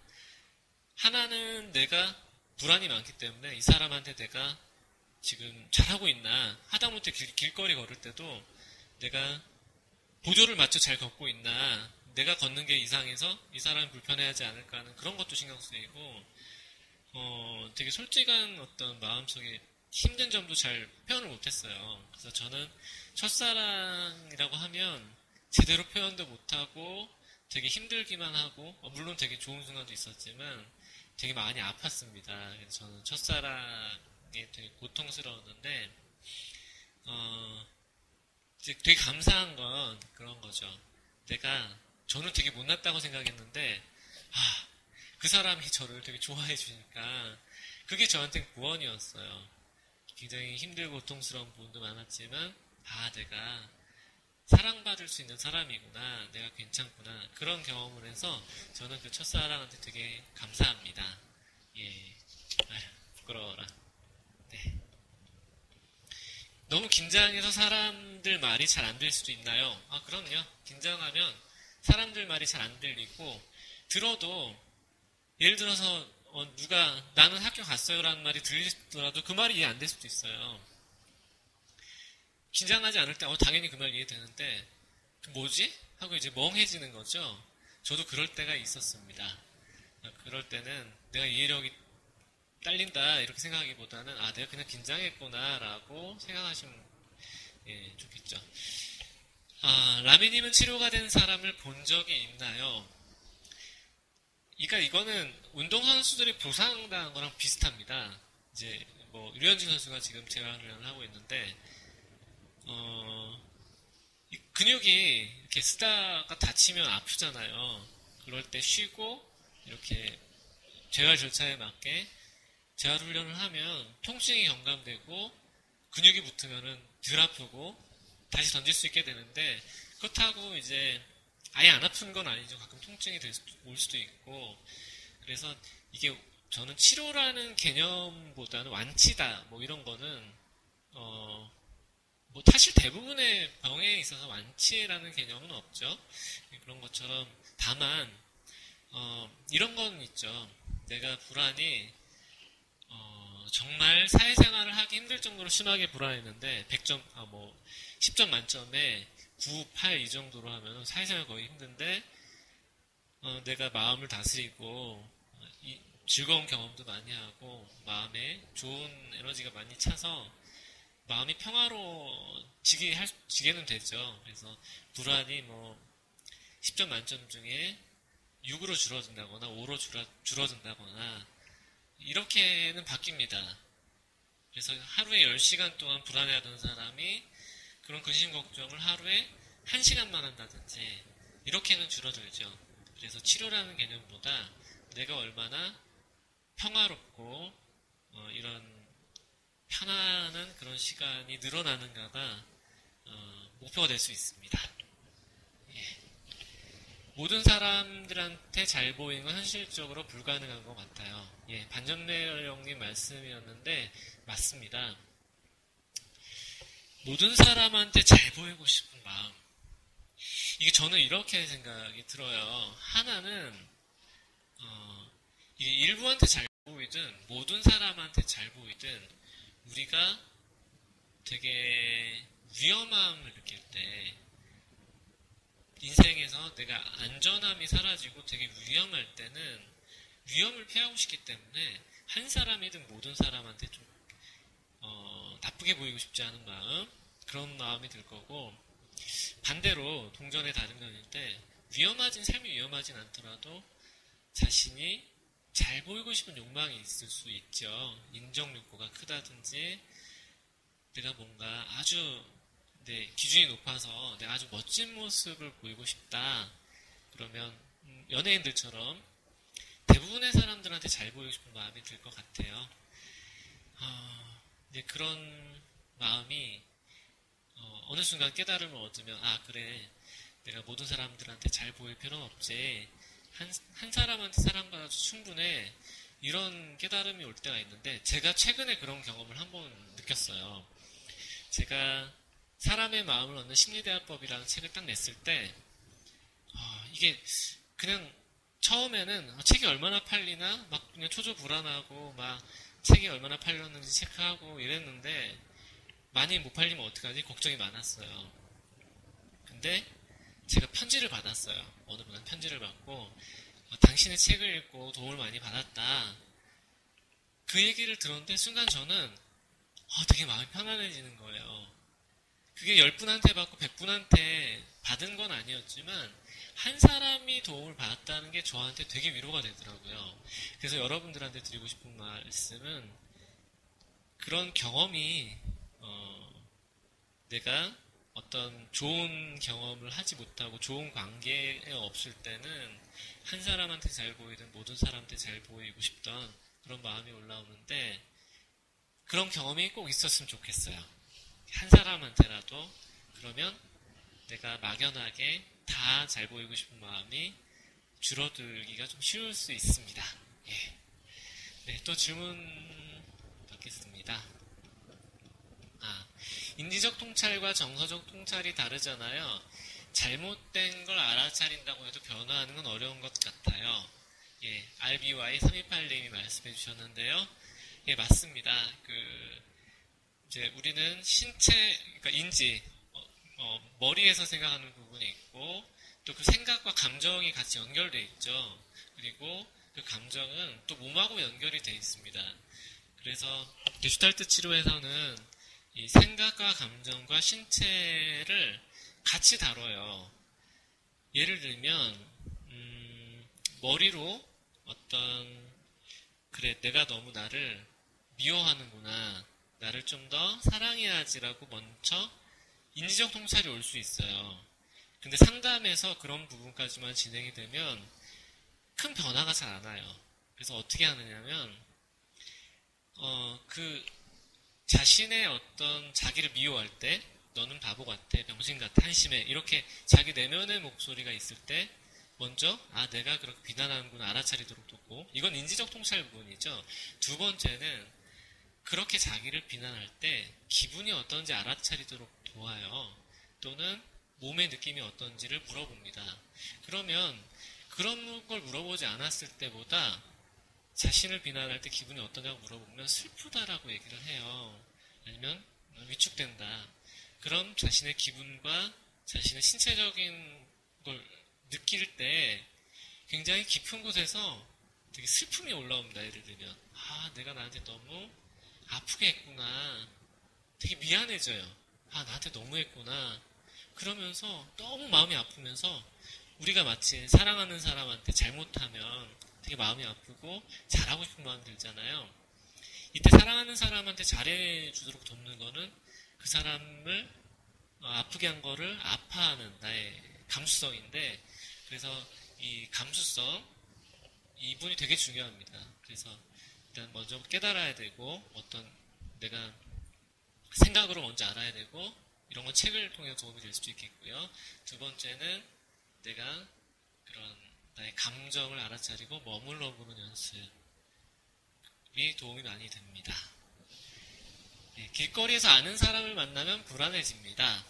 하나는 내가 불안이 많기 때문에, 이 사람한테 내가 지금 잘하고 있나, 하다못해 길거리 걸을 때도 내가 보조를 맞춰 잘 걷고 있나, 내가 걷는 게 이상해서 이 사람이 불편해하지 않을까 하는 그런 것도 신경 쓰이고, 되게 솔직한 어떤 마음속에 힘든 점도 잘 표현을 못했어요. 그래서 저는 첫사랑이라고 하면 제대로 표현도 못하고 되게 힘들기만 하고, 물론 되게 좋은 순간도 있었지만 되게 많이 아팠습니다. 그래서 저는 첫사랑이 되게 고통스러웠는데, 이제 되게 감사한 건 그런 거죠. 저는 되게 못났다고 생각했는데, 그 사람이 저를 되게 좋아해 주니까 그게 저한테 구원이었어요. 굉장히 힘들고 고통스러운 부분도 많았지만, 내가 사랑받을 수 있는 사람이구나, 내가 괜찮구나, 그런 경험을 해서 저는 그 첫사랑한테 되게 감사합니다. 예. 부끄러워라. 네. 너무 긴장해서 사람들 말이 잘 안 들릴 수도 있나요? 그럼요. 긴장하면 사람들 말이 잘 안 들리고, 들어도 예를 들어서 누가 나는 학교 갔어요 라는 말이 들리더라도 그 말이 이해 안 될 수도 있어요. 긴장하지 않을 때 당연히 그 말 이해되는데, 뭐지? 하고 이제 멍해지는 거죠. 저도 그럴 때가 있었습니다. 그럴 때는 내가 이해력이 딸린다 이렇게 생각하기보다는 내가 그냥 긴장했구나 라고 생각하시면 좋겠죠. 라미님은 치료가 된 사람을 본 적이 있나요? 이거는 운동선수들이 부상당한 거랑 비슷합니다. 이제 뭐 류현진 선수가 지금 재활훈련을 하고 있는데, 이 근육이 이렇게 쓰다가 다치면 아프잖아요. 그럴 때 쉬고 이렇게 재활 절차에 맞게 재활훈련을 하면 통증이 경감되고 근육이 붙으면은 덜 아프고 다시 던질 수 있게 되는데, 그렇다고 이제 아예 안 아픈 건 아니죠. 가끔 통증이 올 수도 있고. 그래서 이게 저는 치료라는 개념보다는 완치다 뭐 이런 거는 뭐 사실 대부분의 병에 있어서 완치라는 개념은 없죠. 그런 것처럼 다만 이런 건 있죠. 내가 불안이 정말 사회생활을 하기 힘들 정도로 심하게 불안했는데 100점, 10점 만점에 9, 8 이 정도로 하면 사회생활 거의 힘든데 내가 마음을 다스리고 즐거운 경험도 많이 하고 마음에 좋은 에너지가 많이 차서 마음이 지게는 되죠. 그래서 불안이 10점 만점 중에 6으로 줄어든다거나 5로 줄어든다거나 이렇게는 바뀝니다. 그래서 하루에 10시간 동안 불안해하던 사람이 그런 근심 걱정을 하루에 1시간만 한다든지 이렇게는 줄어들죠. 그래서 치료라는 개념보다 내가 얼마나 평화롭고 이런 편안한 그런 시간이 늘어나는가가 목표가 될 수 있습니다. 예. 모든 사람들한테 잘 보이는 건 현실적으로 불가능한 것 같아요. 예, 반전매력님 말씀이었는데 맞습니다. 모든 사람한테 잘 보이고 싶은 마음. 이게 저는 이렇게 생각이 들어요. 하나는 이게 일부한테 잘 보이든 모든 사람한테 잘 보이든 우리가 되게 위험함을 느낄 때 인생에서 내가 안전함이 사라지고 되게 위험할 때는 위험을 피하고 싶기 때문에 한 사람이든 모든 사람한테 좀 나쁘게 보이고 싶지 않은 마음, 그런 마음이 들 거고, 반대로 동전의 다른 면인데 삶이 위험하진 않더라도 자신이 잘 보이고 싶은 욕망이 있을 수 있죠. 인정 욕구가 크다든지 내가 뭔가 아주 내 기준이 높아서 내가 아주 멋진 모습을 보이고 싶다. 그러면 연예인들처럼 대부분의 사람들한테 잘 보이고 싶은 마음이 들 것 같아요. 이제 그런 마음이 어느 순간 깨달음을 얻으면 그래, 내가 모든 사람들한테 잘 보일 필요는 없지, 한 사람한테 사랑받아도 충분해, 이런 깨달음이 올 때가 있는데 제가 최근에 그런 경험을 한번 느꼈어요. 제가 사람의 마음을 얻는 심리대화법이라는 책을 딱 냈을 때 이게 그냥 처음에는 책이 얼마나 팔리나 막 그냥 초조불안하고 막 책이 얼마나 팔렸는지 체크하고 이랬는데 많이 못 팔리면 어떡하지? 걱정이 많았어요. 근데 제가 편지를 받았어요. 어느 분한테 편지를 받고 당신의 책을 읽고 도움을 많이 받았다. 그 얘기를 들었는데 순간 저는 되게 마음이 편안해지는 거예요. 그게 10분한테 받고 100분한테 받은 건 아니었지만 한 사람이 도움을 받았다는 게 저한테 되게 위로가 되더라고요. 그래서 여러분들한테 드리고 싶은 말씀은 그런 경험이 내가 어떤 좋은 경험을 하지 못하고 좋은 관계에 없을 때는 한 사람한테 잘 보이든 모든 사람한테 잘 보이고 싶던 그런 마음이 올라오는데 그런 경험이 꼭 있었으면 좋겠어요. 한 사람한테라도. 그러면 내가 막연하게 다 잘 보이고 싶은 마음이 줄어들기가 좀 쉬울 수 있습니다. 예. 네, 또 질문 받겠습니다. 인지적 통찰과 정서적 통찰이 다르잖아요. 잘못된 걸 알아차린다고 해도 변화하는 건 어려운 것 같아요. 예, RBY328님이 말씀해 주셨는데요. 예, 맞습니다. 이제 우리는 그러니까 인지, 머리에서 생각하는 부분이 있고, 또 그 생각과 감정이 같이 연결되어 있죠. 그리고 그 감정은 또 몸하고 연결이 되어 있습니다. 그래서 게슈탈트 치료에서는 이 생각과 감정과 신체를 같이 다뤄요. 예를 들면 머리로 그래, 내가 너무 나를 미워하는구나, 나를 좀 더 사랑해야지라고 먼저 인지적 통찰이 올 수 있어요. 근데 상담에서 그런 부분까지만 진행이 되면 큰 변화가 잘 안 와요. 그래서 어떻게 하느냐면 자신의 어떤 자기를 미워할 때 너는 바보 같아, 병신 같아, 한심해, 이렇게 자기 내면의 목소리가 있을 때 먼저 내가 그렇게 비난하는구나 알아차리도록 돕고, 이건 인지적 통찰 부분이죠. 두 번째는 그렇게 자기를 비난할 때 기분이 어떤지 알아차리도록 도와요. 또는 몸의 느낌이 어떤지를 물어봅니다. 그러면 그런 걸 물어보지 않았을 때보다 자신을 비난할 때 기분이 어떠냐고 물어보면 슬프다라고 얘기를 해요. 아니면 위축된다. 그럼 자신의 기분과 자신의 신체적인 걸 느낄 때 굉장히 깊은 곳에서 되게 슬픔이 올라옵니다. 예를 들면 내가 나한테 너무 아프게 했구나. 되게 미안해져요. 나한테 너무 했구나. 그러면서 너무 마음이 아프면서 우리가 마치 사랑하는 사람한테 잘못하면 되게 마음이 아프고 잘하고 싶은 마음이 들잖아요. 이때 사랑하는 사람한테 잘해주도록 돕는 거는 그 사람을 아프게 한 거를 아파하는 나의 감수성인데, 그래서 이 감수성, 이분이 되게 중요합니다. 그래서 일단 먼저 깨달아야 되고, 어떤 내가 생각으로 먼저 알아야 되고, 이런 건 책을 통해 도움이 될 수도 있겠고요. 두 번째는 내가 그런 나의 감정을 알아차리고 머물러 보는 연습이 도움이 많이 됩니다. 길거리에서 아는 사람을 만나면 불안해집니다.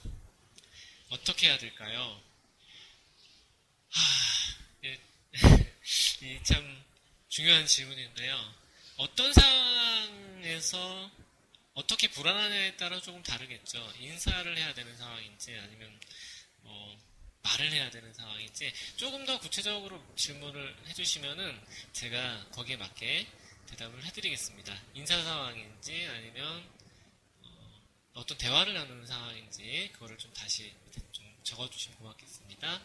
어떻게 해야 될까요? 이 참 중요한 질문인데요. 어떤 상황에서 어떻게 불안하냐에 따라 조금 다르겠죠. 인사를 해야 되는 상황인지 아니면 말을 해야 되는 상황인지 조금 더 구체적으로 질문을 해주시면은 제가 거기에 맞게 대답을 해드리겠습니다. 인사 상황인지 아니면 어떤 대화를 나누는 상황인지 그거를 좀 다시 좀 적어주시면 고맙겠습니다.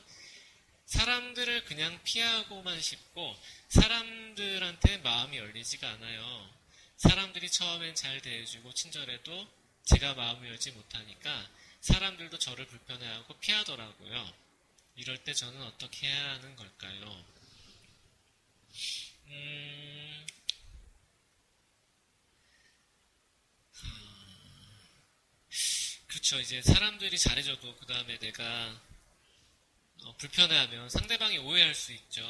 사람들을 그냥 피하고만 싶고 사람들한테 마음이 열리지가 않아요. 사람들이 처음엔 잘 대해주고 친절해도 제가 마음을 열지 못하니까 사람들도 저를 불편해하고 피하더라고요. 이럴 때 저는 어떻게 해야 하는 걸까요? 그렇죠. 이제 사람들이 잘해줘도 그 다음에 내가 불편해하면 상대방이 오해할 수 있죠.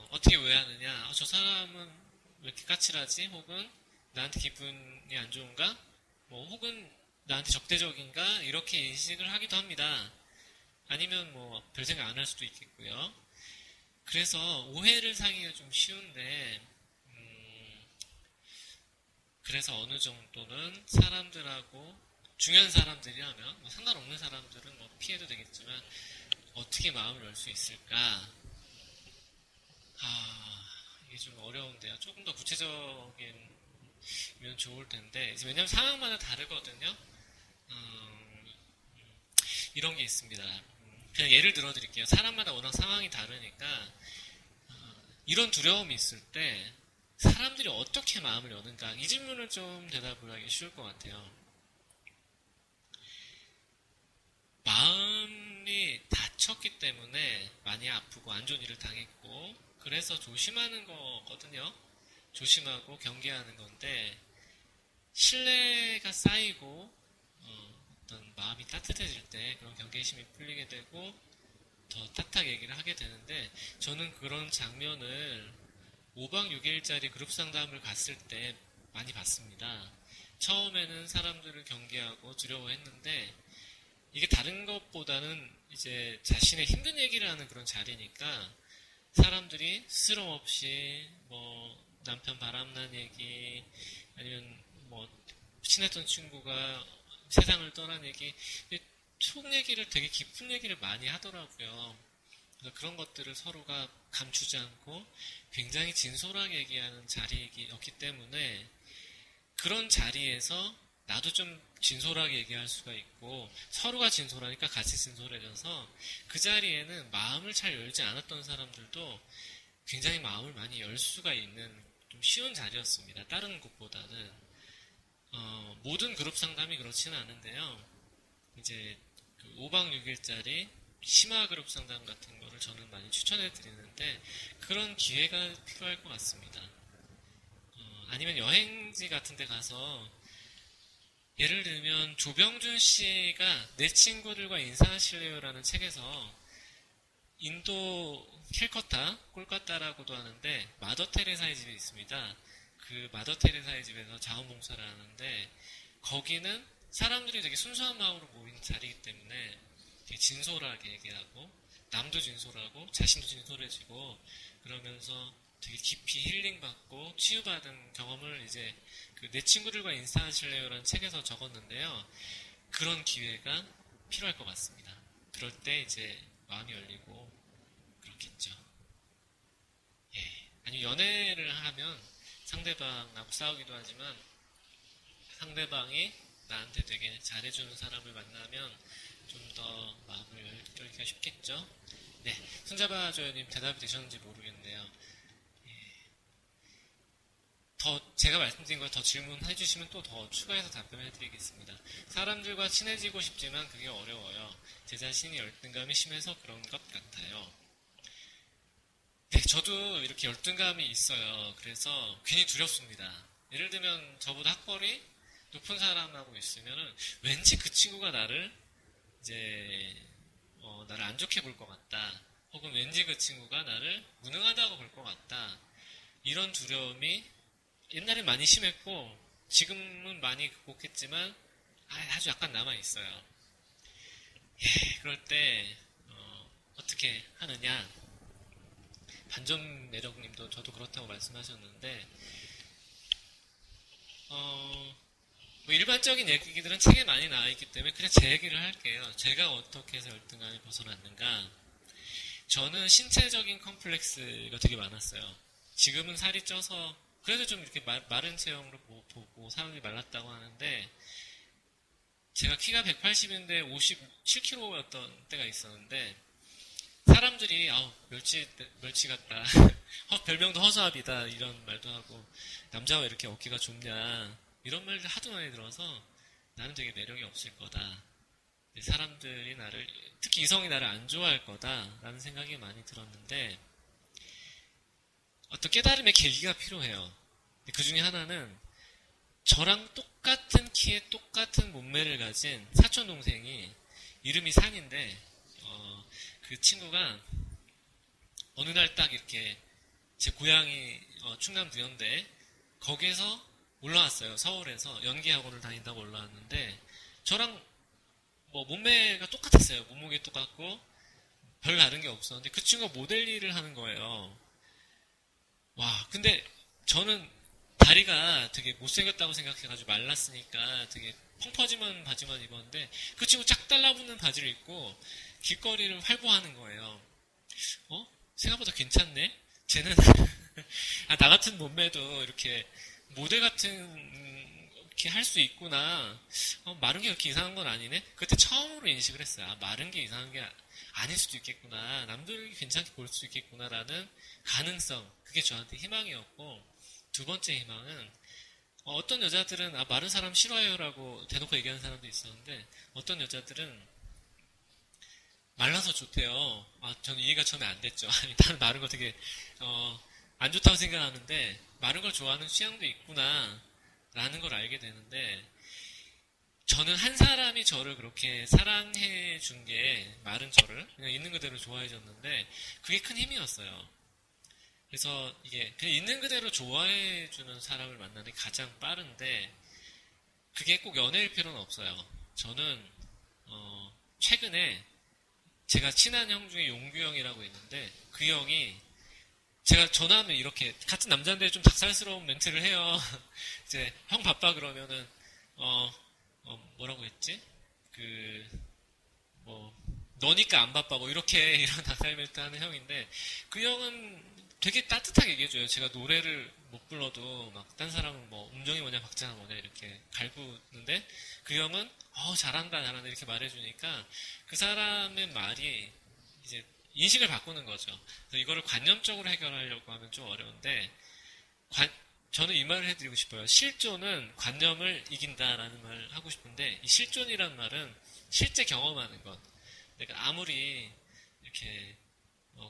어떻게 오해하느냐? 저 사람은 왜 이렇게 까칠하지? 혹은 나한테 기분이 안 좋은가? 혹은 나한테 적대적인가? 이렇게 인식을 하기도 합니다. 아니면 별 생각 안 할 수도 있겠고요. 그래서 오해를 사기가 좀 쉬운데, 그래서 어느 정도는 사람들하고 중요한 사람들이라면 상관없는 사람들은 피해도 되겠지만 어떻게 마음을 열 수 있을까? 이게 좀 어려운데요. 조금 더 구체적이면 좋을 텐데, 왜냐면 상황마다 다르거든요. 이런 게 있습니다. 그냥 예를 들어 드릴게요. 사람마다 워낙 상황이 다르니까 이런 두려움이 있을 때 사람들이 어떻게 마음을 여는가, 이 질문을 좀 대답을 하기 쉬울 것 같아요. 마음이 다쳤기 때문에 많이 아프고 안 좋은 일을 당했고 그래서 조심하는 거거든요. 조심하고 경계하는 건데, 신뢰가 쌓이고 어떤 마음이 따뜻해질 때 그런 경계심이 풀리게 되고 더 따뜻하게 얘기를 하게 되는데, 저는 그런 장면을 5박 6일짜리 그룹 상담을 갔을 때 많이 봤습니다. 처음에는 사람들을 경계하고 두려워했는데 이게 다른 것보다는 이제 자신의 힘든 얘기를 하는 그런 자리니까 사람들이 스스럼 없이 남편 바람난 얘기 아니면 친했던 친구가 세상을 떠난 얘기, 속 얘기를 되게 깊은 얘기를 많이 하더라고요. 그래서 그런 것들을 서로가 감추지 않고 굉장히 진솔하게 얘기하는 자리였기 때문에 그런 자리에서 나도 좀 진솔하게 얘기할 수가 있고 서로가 진솔하니까 같이 진솔해져서 그 자리에는 마음을 잘 열지 않았던 사람들도 굉장히 마음을 많이 열 수가 있는 좀 쉬운 자리였습니다. 다른 곳보다는. 모든 그룹 상담이 그렇지는 않은데요. 이제 5박 6일짜리 심화 그룹 상담 같은 거를 저는 많이 추천해 드리는데 그런 기회가 필요할 것 같습니다. 아니면 여행지 같은 데 가서 예를 들면 조병준 씨가 내 친구들과 인사하실래요라는 책에서 인도 캘커타, 콜카타라고도 하는데 마더 테레사의 집이 있습니다. 그 마더 테레사의 집에서 자원봉사를 하는데 거기는 사람들이 되게 순수한 마음으로 모인 자리이기 때문에 되게 진솔하게 얘기하고 남도 진솔하고 자신도 진솔해지고 그러면서 되게 깊이 힐링받고 치유받은 경험을 이제 내 친구들과 인사하실래요라는 책에서 적었는데요. 그런 기회가 필요할 것 같습니다. 그럴 때 이제 마음이 열리고 그렇겠죠. 연애를 하면 상대방하고 싸우기도 하지만 상대방이 나한테 되게 잘해주는 사람을 만나면 좀 더 마음을 열기가 쉽겠죠. 네, 손잡아줘요님 대답이 되셨는지 모르겠네요. 더 제가 말씀드린 걸 더 질문해 주시면 또 더 추가해서 답변해 드리겠습니다. 사람들과 친해지고 싶지만 그게 어려워요. 제 자신이 열등감이 심해서 그런 것 같아요. 네, 저도 이렇게 열등감이 있어요. 그래서 괜히 두렵습니다. 예를 들면 저보다 학벌이 높은 사람하고 있으면은 왠지 그 친구가 나를 이제 나를 안 좋게 볼 것 같다. 혹은 왠지 그 친구가 나를 무능하다고 볼 것 같다. 이런 두려움이 옛날엔 많이 심했고 지금은 많이 극복했지만 아주 약간 남아있어요. 그럴 때 어떻게 하느냐. 반전 매력님도 저도 그렇다고 말씀하셨는데 뭐 일반적인 얘기들은 책에 많이 나와있기 때문에 그냥 제 얘기를 할게요. 제가 어떻게 해서 열등감을 벗어났는가. 저는 신체적인 컴플렉스가 되게 많았어요. 지금은 살이 쪄서 그래도 좀 이렇게 마른 체형으로 보고 사람들이 말랐다고 하는데 제가 키가 180인데 57kg였던 때가 있었는데 사람들이 멸치 같다. 별명도 허수아비다 이런 말도 하고 남자가 왜 이렇게 어깨가 좁냐 이런 말들 하도 많이 들어서 나는 되게 매력이 없을 거다. 사람들이 나를 특히 이성이 나를 안 좋아할 거다라는 생각이 많이 들었는데 어떤 깨달음의 계기가 필요해요. 그 중에 하나는 저랑 똑같은 키에 똑같은 몸매를 가진 사촌 동생이 이름이 상인데 그 친구가 어느 날 딱 이렇게 제 고향이 충남 부여인데 거기에서 올라왔어요. 서울에서 연기학원을 다닌다고 올라왔는데 저랑 뭐 몸매가 똑같았어요. 몸무게 똑같고 별 다른 게 없었는데 그 친구가 모델 일을 하는 거예요. 와, 근데 저는 다리가 되게 못생겼다고 생각해가지고 말랐으니까 되게 펑퍼짐한 바지만 입었는데 그 친구 짝 달라붙는 바지를 입고 길거리를 활보하는 거예요. 생각보다 괜찮네? 쟤는 나 같은 몸매도 이렇게 모델 같은 이렇게 할 수 있구나. 마른 게 그렇게 이상한 건 아니네? 그때 처음으로 인식을 했어요. 마른 게 이상한 게 아닐 수도 있겠구나. 남들이 괜찮게 볼 수도 있겠구나라는 가능성. 그게 저한테 희망이었고 두 번째 희망은 어떤 여자들은 마른 사람 싫어요라고 대놓고 얘기하는 사람도 있었는데 어떤 여자들은 말라서 좋대요. 저는 이해가 처음에 안 됐죠. 아니, 나는 마른 거 되게 안 좋다고 생각하는데 마른 걸 좋아하는 취향도 있구나 라는 걸 알게 되는데 저는 한 사람이 저를 그렇게 사랑해 준 게 마른 저를 그냥 있는 그대로 좋아해 줬는데 그게 큰 힘이었어요. 그래서 이게 그냥 있는 그대로 좋아해 주는 사람을 만나는 게 가장 빠른데 그게 꼭 연애일 필요는 없어요. 저는 최근에 제가 친한 형 중에 용규 형이라고 있는데 그 형이 제가 전화하면 이렇게 같은 남자인데 좀 닭살스러운 멘트를 해요. 이제 형 바빠 그러면은 뭐라고 했지? 너니까 안 바빠 뭐 이렇게 이런 닭살 멘트 하는 형인데 그 형은 되게 따뜻하게 얘기해줘요. 제가 노래를 못 불러도 막 딴 사람은 뭐 음정이 뭐냐 박자가 뭐냐 이렇게 갈구는데 그 형은 잘한다 이렇게 말해주니까 그 사람의 말이 이제 인식을 바꾸는 거죠. 그래서 이거를 관념적으로 해결하려고 하면 좀 어려운데 저는 이 말을 해드리고 싶어요. 실존은 관념을 이긴다라는 말을 하고 싶은데 이 실존이란 말은 실제 경험하는 것. 내가 아무리 이렇게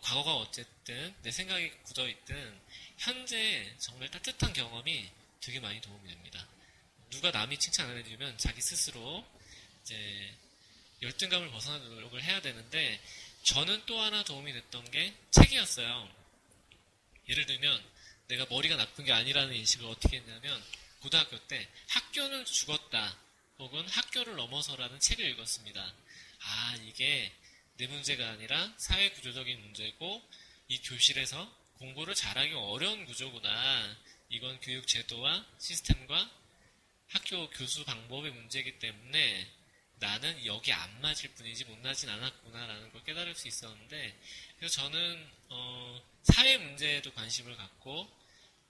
과거가 어쨌든 내 생각이 굳어있든 현재 정말 따뜻한 경험이 되게 많이 도움이 됩니다. 누가 남이 칭찬 안 해주면 자기 스스로 이제 열등감을 벗어나는 노력을 해야 되는데 저는 또 하나 도움이 됐던 게 책이었어요. 예를 들면 내가 머리가 나쁜 게 아니라는 인식을 어떻게 했냐면 고등학교 때 학교는 죽었다 혹은 학교를 넘어서라는 책을 읽었습니다. 이게 내 문제가 아니라 사회 구조적인 문제고 이 교실에서 공부를 잘하기 어려운 구조구나. 이건 교육 제도와 시스템과 학교 교수 방법의 문제이기 때문에 나는 여기 안 맞을 뿐이지 못나진 않았구나라는 걸 깨달을 수 있었는데, 그래서 저는 사회 문제에도 관심을 갖고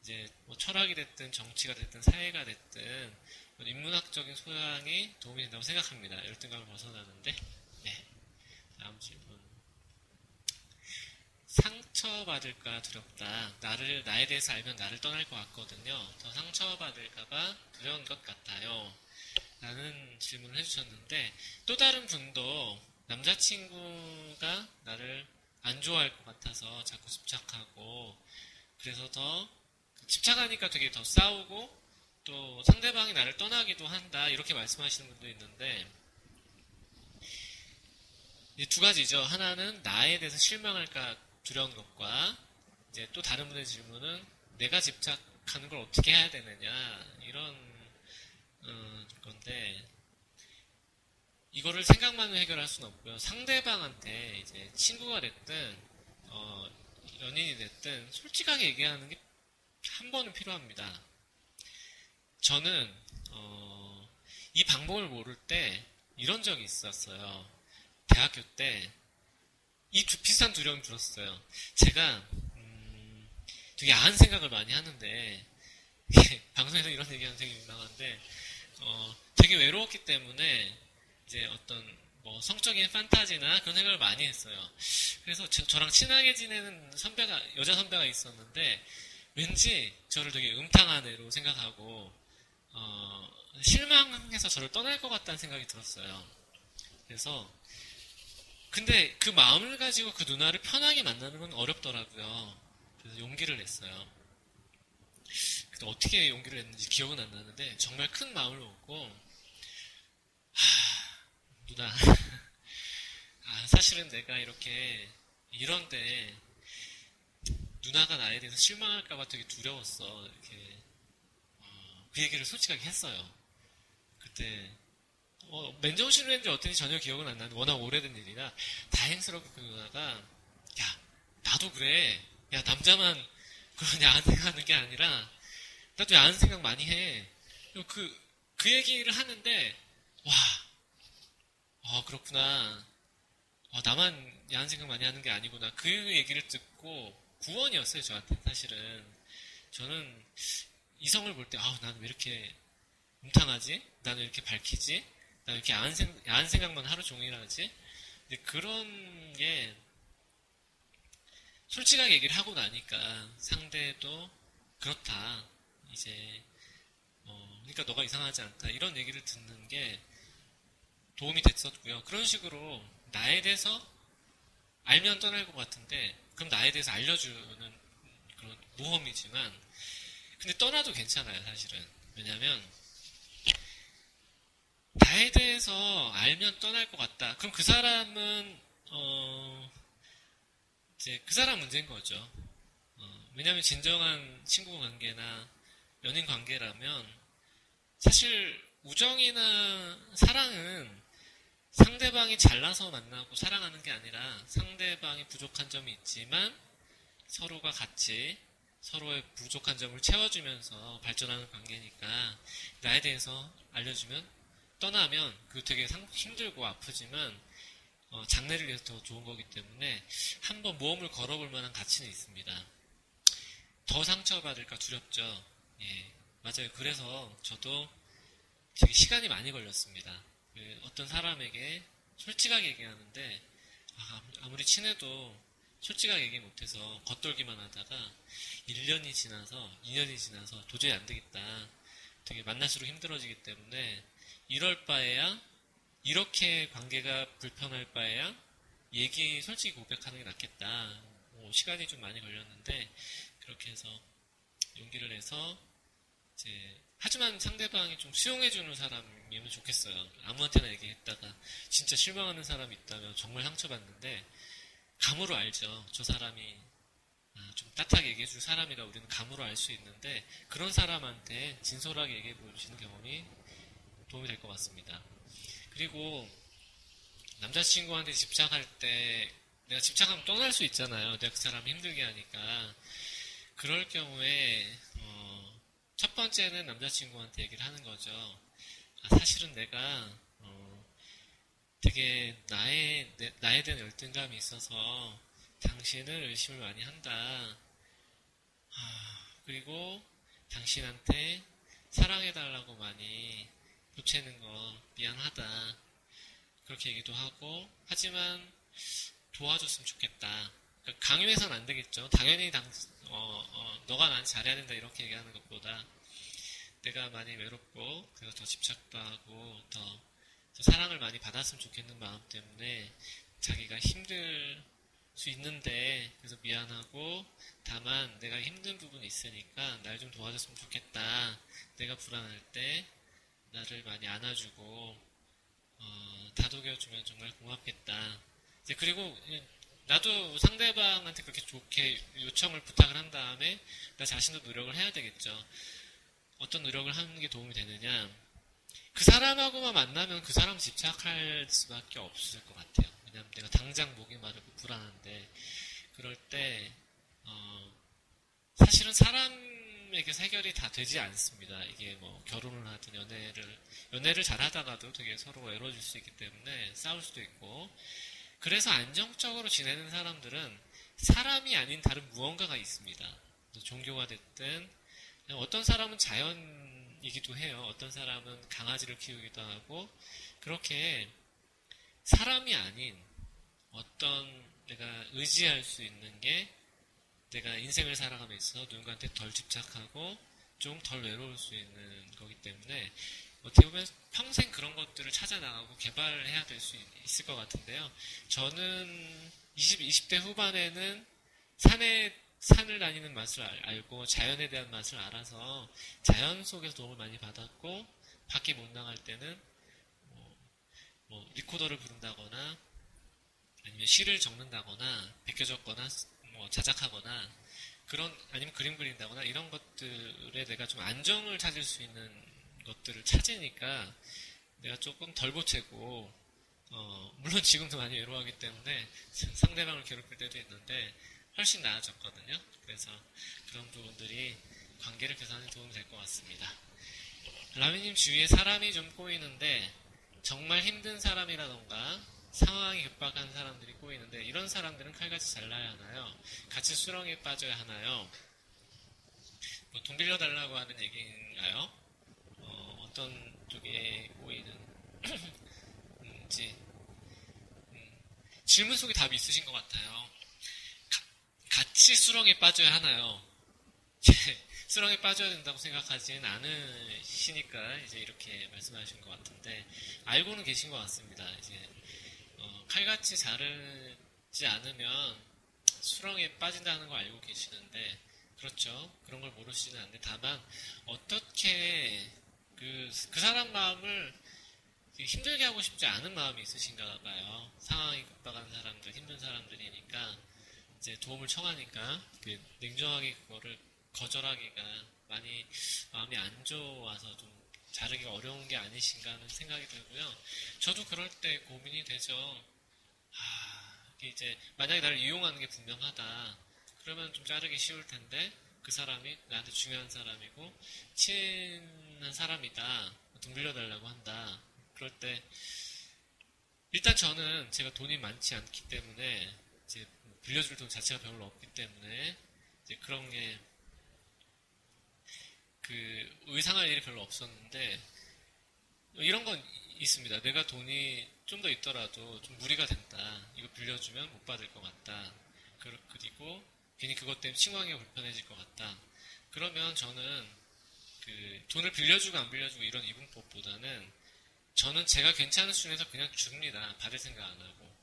이제 뭐 철학이 됐든 정치가 됐든 사회가 됐든 인문학적인 소양이 도움이 된다고 생각합니다. 열등감을 벗어나는데. 네. 다음 질문. 상처받을까 두렵다. 나에 대해서 알면 나를 떠날 것 같거든요. 더 상처받을까봐 두려운 것 같아요. 라는 질문을 해주셨는데, 또 다른 분도 남자친구가 나를 안 좋아할 것 같아서 자꾸 집착하고, 그래서 더 집착하니까 되게 더 싸우고, 또 상대방이 나를 떠나기도 한다. 이렇게 말씀하시는 분도 있는데, 이제 두 가지죠. 하나는 나에 대해서 실망할까 두려운 것과, 이제 또 다른 분의 질문은 내가 집착하는 걸 어떻게 해야 되느냐, 이런 건데, 이거를 생각만으로 해결할 수는 없고요. 상대방한테 이제 친구가 됐든 연인이 됐든 솔직하게 얘기하는 게 한 번은 필요합니다. 저는 이 방법을 모를 때 이런 적이 있었어요. 대학교 때 이 비슷한 두려움이 들었어요. 제가 되게 야한 생각을 많이 하는데 방송에서 이런 얘기하면 되게 민망한데 되게 외로웠기 때문에 이제 어떤 뭐 성적인 판타지나 그런 생각을 많이 했어요. 그래서 저랑 친하게 지내는 여자 선배가 있었는데 왠지 저를 되게 음탕한 애로 생각하고 실망해서 저를 떠날 것 같다는 생각이 들었어요. 그래서 근데 그 마음을 가지고 그 누나를 편하게 만나는 건 어렵더라고요. 그래서 용기를 냈어요. 근데 어떻게 용기를 냈는지 기억은 안 나는데 정말 큰 마음을 먹고 누나 사실은 내가 이런데 누나가 나에 대해서 실망할까봐 되게 두려웠어. 이렇게 그 얘기를 솔직하게 했어요. 그때 맨정신으로 했는지 어땠는지 전혀 기억은 안 나는데 워낙 오래된 일이라 다행스럽게 그 누나가 야 나도 그래. 야 남자만 그런 야한 생각하는 게 아니라 나도 야한 생각 많이 해. 그 얘기를 하는데 그렇구나. 나만 야한 생각 많이 하는 게 아니구나. 그 얘기를 듣고 구원이었어요, 저한테. 사실은. 저는 이성을 볼 때, 나는 왜 이렇게 음탕하지? 나는 왜 이렇게 밝히지? 나는 이렇게 야한 생각만 하루 종일 하지? 근데 그런 게 솔직하게 얘기를 하고 나니까 상대도 그렇다. 이제, 그러니까 너가 이상하지 않다. 이런 얘기를 듣는 게 도움이 됐었고요. 그런 식으로 나에 대해서 알면 떠날 것 같은데 그럼 나에 대해서 알려주는 그런 모험이지만 근데 떠나도 괜찮아요, 사실은. 왜냐면 나에 대해서 알면 떠날 것 같다. 그럼 그 사람은 이제 그 사람 문제인 거죠. 왜냐면 진정한 친구 관계나 연인 관계라면 사실 우정이나 사랑은 상대방이 잘나서 만나고 사랑하는 게 아니라 상대방이 부족한 점이 있지만 서로가 같이 서로의 부족한 점을 채워주면서 발전하는 관계니까 나에 대해서 알려주면 떠나면 그거 되게 힘들고 아프지만 장래를 위해서 더 좋은 거기 때문에 한번 모험을 걸어볼 만한 가치는 있습니다. 더 상처받을까 두렵죠. 예, 맞아요. 그래서 저도 되게 시간이 많이 걸렸습니다. 어떤 사람에게 솔직하게 얘기하는데 아무리 친해도 솔직하게 얘기 못해서 겉돌기만 하다가 1년이 지나서 2년이 지나서 도저히 안 되겠다. 되게 만날수록 힘들어지기 때문에 이럴 바에야 이렇게 관계가 불편할 바에야 솔직히 고백하는 게 낫겠다. 시간이 좀 많이 걸렸는데 그렇게 해서 용기를 내서 이제 하지만 상대방이 좀 수용해주는 사람이면 좋겠어요. 아무한테나 얘기했다가 진짜 실망하는 사람이 있다면 정말 상처받는데 감으로 알죠. 저 사람이 좀 따뜻하게 얘기해줄 사람이라 우리는 감으로 알 수 있는데 그런 사람한테 진솔하게 얘기해 보시는 경험이 도움이 될 것 같습니다. 그리고 남자친구한테 집착할 때 내가 집착하면 떠날 수 있잖아요. 내가 그 사람 힘들게 하니까. 그럴 경우에 첫 번째는 남자친구한테 얘기를 하는 거죠. 사실은 내가 되게 나에 대한 열등감이 있어서 당신을 의심을 많이 한다. 그리고 당신한테 사랑해달라고 많이 보채는 거 미안하다. 그렇게 얘기도 하고, 하지만 도와줬으면 좋겠다. 그러니까 강요해서는 안 되겠죠. 당연히 너가 나한테 잘해야 된다 이렇게 얘기하는 것보다 내가 많이 외롭고 그래서 더 집착도 하고 더 사랑을 많이 받았으면 좋겠는 마음 때문에 자기가 힘들 수 있는데 그래서 미안하고 다만 내가 힘든 부분이 있으니까 날 좀 도와줬으면 좋겠다. 내가 불안할 때 나를 많이 안아주고 다독여주면 정말 고맙겠다. 이제 그리고 나도 상대방한테 그렇게 좋게 요청을 부탁을 한 다음에 나 자신도 노력을 해야 되겠죠. 어떤 노력을 하는 게 도움이 되느냐? 그 사람하고만 만나면 그 사람 집착할 수밖에 없을 것 같아요. 왜냐면 내가 당장 목이 마르고 불안한데 그럴 때 사실은 사람에게 해결이 다 되지 않습니다. 이게 뭐 결혼을 하든 연애를 잘 하다가도 되게 서로 외로워질 수 있기 때문에 싸울 수도 있고 그래서 안정적으로 지내는 사람들은 사람이 아닌 다른 무언가가 있습니다. 종교가 됐든 어떤 사람은 자연이기도 해요. 어떤 사람은 강아지를 키우기도 하고 그렇게 사람이 아닌 어떤 내가 의지할 수 있는 게 내가 인생을 살아가면서 누군가한테 덜 집착하고 좀 덜 외로울 수 있는 거기 때문에 어떻게 보면 평생 그런 것들을 찾아나가고 개발해야 될 수 있을 것 같은데요. 저는 20대 후반에는 산을 다니는 맛을 알고 자연에 대한 맛을 알아서 자연 속에서 도움을 많이 받았고 밖에 못 나갈 때는 리코더를 부른다거나 아니면 시를 적는다거나 베껴 적거나 자작하거나 아니면 그림 그린다거나 이런 것들에 내가 좀 안정을 찾을 수 있는 것들을 찾으니까 내가 조금 덜 보채고 물론 지금도 많이 외로워하기 때문에 상대방을 괴롭힐 때도 있는데 훨씬 나아졌거든요. 그래서 그런 부분들이 관계를 개선하는 데 도움이 될 것 같습니다. 라미님 주위에 사람이 좀 꼬이는데 정말 힘든 사람이라던가 상황이 급박한 사람들이 꼬이는데 이런 사람들은 칼같이 잘라야 하나요? 같이 수렁에 빠져야 하나요? 돈 빌려달라고 하는 얘기인가요? 어떤 쪽에 꼬이는지 질문 속에 답이 있으신 것 같아요. 같이 수렁에 빠져야 하나요? 수렁에 빠져야 된다고 생각하지는 않으시니까 이제 이렇게 말씀하신 것 같은데 알고는 계신 것 같습니다. 이제 칼같이 자르지 않으면 수렁에 빠진다는 걸 알고 계시는데 그렇죠. 그런 걸 모르시지는 않는데 다만 어떻게 그 사람 마음을 힘들게 하고 싶지 않은 마음이 있으신가 봐요. 상황이 급박한 사람들, 힘든 사람들이니까 이제 도움을 청하니까 냉정하게 그거를 거절하기가 많이 마음이 안 좋아서 좀 자르기가 어려운 게 아니신가 하는 생각이 들고요. 저도 그럴 때 고민이 되죠. 이제 만약에 나를 이용하는 게 분명하다. 그러면 좀 자르기 쉬울 텐데 그 사람이 나한테 중요한 사람이고 친한 사람이다. 돈 빌려달라고 한다. 그럴 때 일단 저는 제가 돈이 많지 않기 때문에 이제 빌려줄 돈 자체가 별로 없기 때문에 이제 그런 게 의상할 일이 별로 없었는데 이런 건 있습니다. 내가 돈이 좀 더 있더라도 좀 무리가 된다. 이거 빌려주면 못 받을 것 같다. 그리고 괜히 그것 때문에 친구하기가 불편해질 것 같다. 그러면 저는 돈을 빌려주고 안 빌려주고 이런 이분법보다는 저는 제가 괜찮은 수준에서 그냥 줍니다. 받을 생각 안 하고.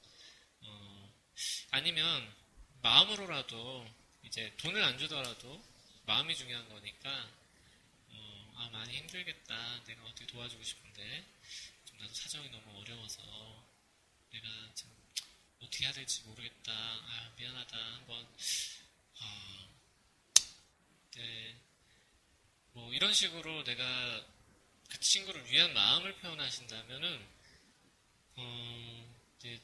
아니면 마음으로라도 이제 돈을 안 주더라도 마음이 중요한 거니까 많이 힘들겠다. 내가 어떻게 도와주고 싶은데 좀 나도 사정이 너무 어려워서 내가 참 어떻게 해야 될지 모르겠다. 미안하다. 한번 네. 뭐 이런 식으로 내가 그 친구를 위한 마음을 표현하신다면은 이제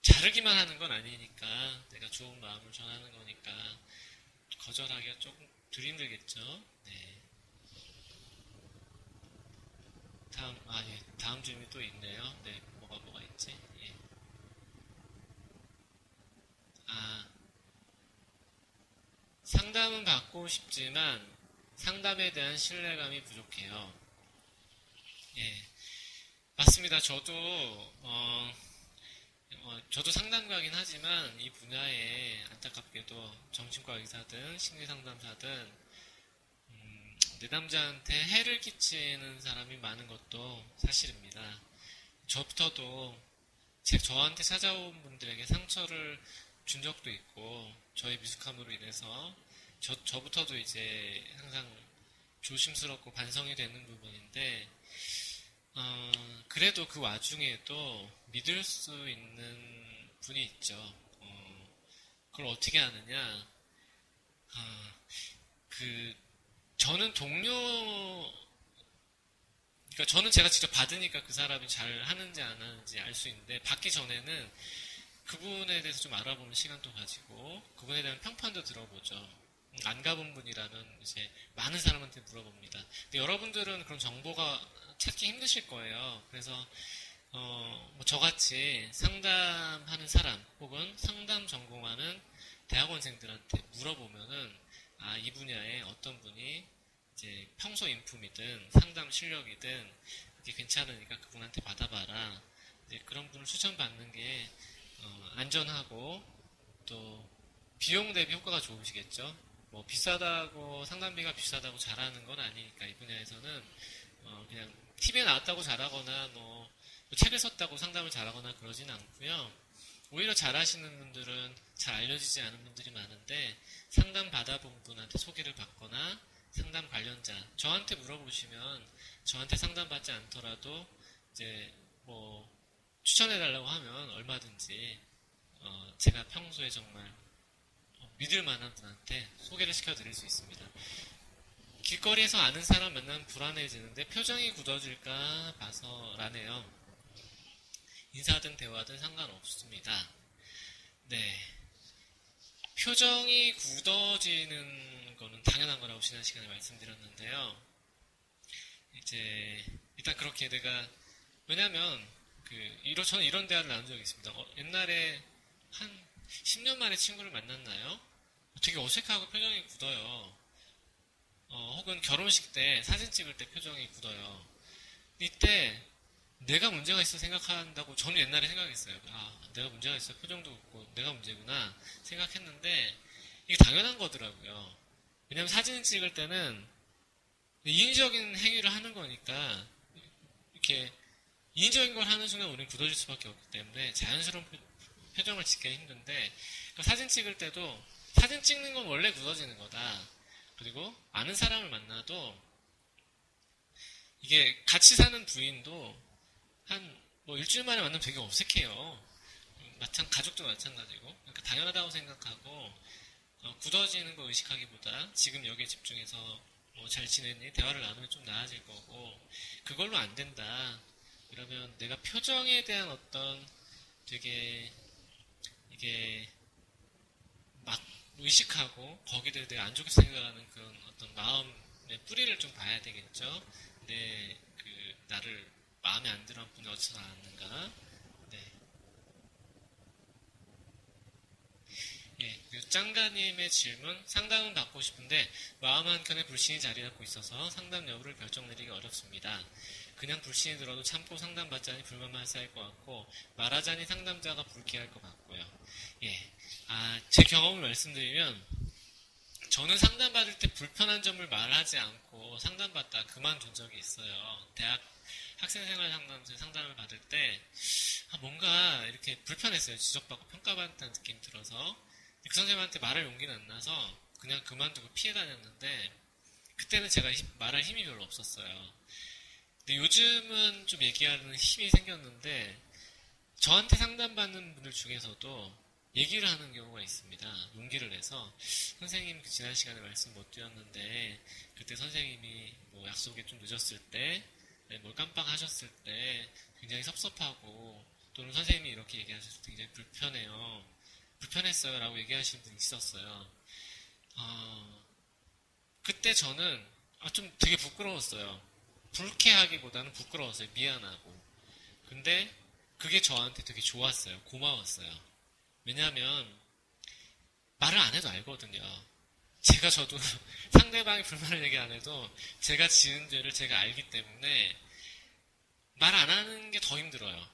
자르기만 하는 건 아니니까 내가 좋은 마음을 전하는 거니까 거절하기가 조금 덜 힘들겠죠. 네. 다음 질문이 또 있네요. 네, 뭐가 있지? 예. 아, 상담은 받고 싶지만 상담에 대한 신뢰감이 부족해요. 예, 맞습니다. 저도 상담가긴 하지만 이 분야에 안타깝게도 정신과 의사든 심리상담사든 내담자한테 해를 끼치는 사람이 많은 것도 사실입니다. 저부터도 저한테 찾아온 분들에게 상처를 준 적도 있고 저의 미숙함으로 인해서 저부터도 이제 항상 조심스럽고 반성이 되는 부분인데 그래도 그 와중에도 믿을 수 있는 분이 있죠. 그걸 어떻게 하느냐? 그 저는 그러니까 저는 제가 직접 받으니까 그 사람이 잘 하는지 안 하는지 알 수 있는데 받기 전에는 그분에 대해서 좀 알아보는 시간도 가지고 그분에 대한 평판도 들어보죠. 안 가본 분이라면 이제 많은 사람한테 물어봅니다. 근데 여러분들은 그런 정보가 찾기 힘드실 거예요. 그래서 뭐 저같이 상담하는 사람 혹은 상담 전공하는 대학원생들한테 물어보면은 이 분야에 어떤 분이 이제 평소 인품이든 상담 실력이든 이게 괜찮으니까 그분한테 받아봐라. 이제 그런 분을 추천받는 게 안전하고 또 비용 대비 효과가 좋으시겠죠. 뭐 비싸다고 상담비가 비싸다고 잘하는 건 아니니까 이 분야에서는 그냥 TV에 나왔다고 잘하거나 뭐 책을 썼다고 상담을 잘하거나 그러진 않고요. 오히려 잘하시는 분들은 잘 알려지지 않은 분들이 많은데 상담 받아본 분한테 소개를 받거나 상담 관련자 저한테 물어보시면 저한테 상담받지 않더라도 이제 뭐 추천해달라고 하면 얼마든지 제가 평소에 정말 믿을 만한 분한테 소개를 시켜드릴 수 있습니다. 길거리에서 아는 사람 만나면 불안해지는데 표정이 굳어질까 봐서라네요. 인사든 대화든 상관없습니다. 네. 표정이 굳어지는 거는 당연한 거라고 지난 시간에 말씀드렸는데요. 이제, 일단 그렇게 왜냐면, 저는 이런 대화를 나눈 적이 있습니다. 옛날에 한 10년 만에 친구를 만났나요? 되게 어색하고 표정이 굳어요. 혹은 결혼식 때 사진 찍을 때 표정이 굳어요. 이때 내가 문제가 있어 생각한다고 저는 옛날에 생각했어요. 내가 문제가 있어 표정도 굳고 내가 문제구나 생각했는데 이게 당연한 거더라고요. 왜냐면 사진 찍을 때는 인위적인 행위를 하는 거니까 이렇게 인위적인 걸 하는 순간 우리는 굳어질 수밖에 없기 때문에 자연스러운 표정을 짓기가 힘든데 그러니까 사진 찍을 때도 사진 찍는 건 원래 굳어지는 거다. 그리고 아는 사람을 만나도 이게 같이 사는 부인도 한 뭐 일주일 만에 만나면 되게 어색해요. 가족도 마찬가지고 그러니까 당연하다고 생각하고 굳어지는 거 의식하기보다 지금 여기에 집중해서 뭐 잘 지냈니? 대화를 나누면 좀 나아질 거고 그걸로 안 된다. 그러면 내가 표정에 대한 어떤 되게 이게 막 의식하고 거기에 대해 내가 안 좋게 생각하는 그런 어떤 마음의 뿌리를 좀 봐야 되겠죠. 나를 마음에 안 들어 한 분이 어디서 나왔는가. 네. 예, 그리고 짱가님의 질문, 상담은 받고 싶은데 마음 한켠에 불신이 자리 잡고 있어서 상담 여부를 결정 내리기 어렵습니다. 그냥 불신이 들어도 참고 상담받자니 불만만 쌓일 것 같고 말하자니 상담자가 불쾌할 것 같고요. 예, 제 경험을 말씀드리면 저는 상담받을 때 불편한 점을 말하지 않고 상담받다 그만둔 적이 있어요. 대학 학생생활 상담소에 상담을 받을 때 뭔가 이렇게 불편했어요. 지적받고 평가받는다는 느낌이 들어서 그 선생님한테 말할 용기는 안 나서 그냥 그만두고 피해 다녔는데 그때는 제가 말할 힘이 별로 없었어요. 근데 요즘은 좀 얘기하는 힘이 생겼는데 저한테 상담받는 분들 중에서도 얘기를 하는 경우가 있습니다. 용기를 내서 선생님 지난 시간에 말씀 못 드렸는데 그때 선생님이 뭐 약속에 좀 늦었을 때 뭘 깜빡하셨을 때 굉장히 섭섭하고 또는 선생님이 이렇게 얘기하셨을 때 굉장히 불편했어요 라고 얘기하시는 분이 있었어요. 그때 저는 좀 되게 부끄러웠어요. 불쾌하기보다는 부끄러웠어요. 미안하고. 근데 그게 저한테 되게 좋았어요. 고마웠어요. 왜냐하면 말을 안 해도 알거든요. 저도 상대방이 불만을 얘기 안 해도 제가 지은 죄를 제가 알기 때문에 말 안 하는 게 더 힘들어요.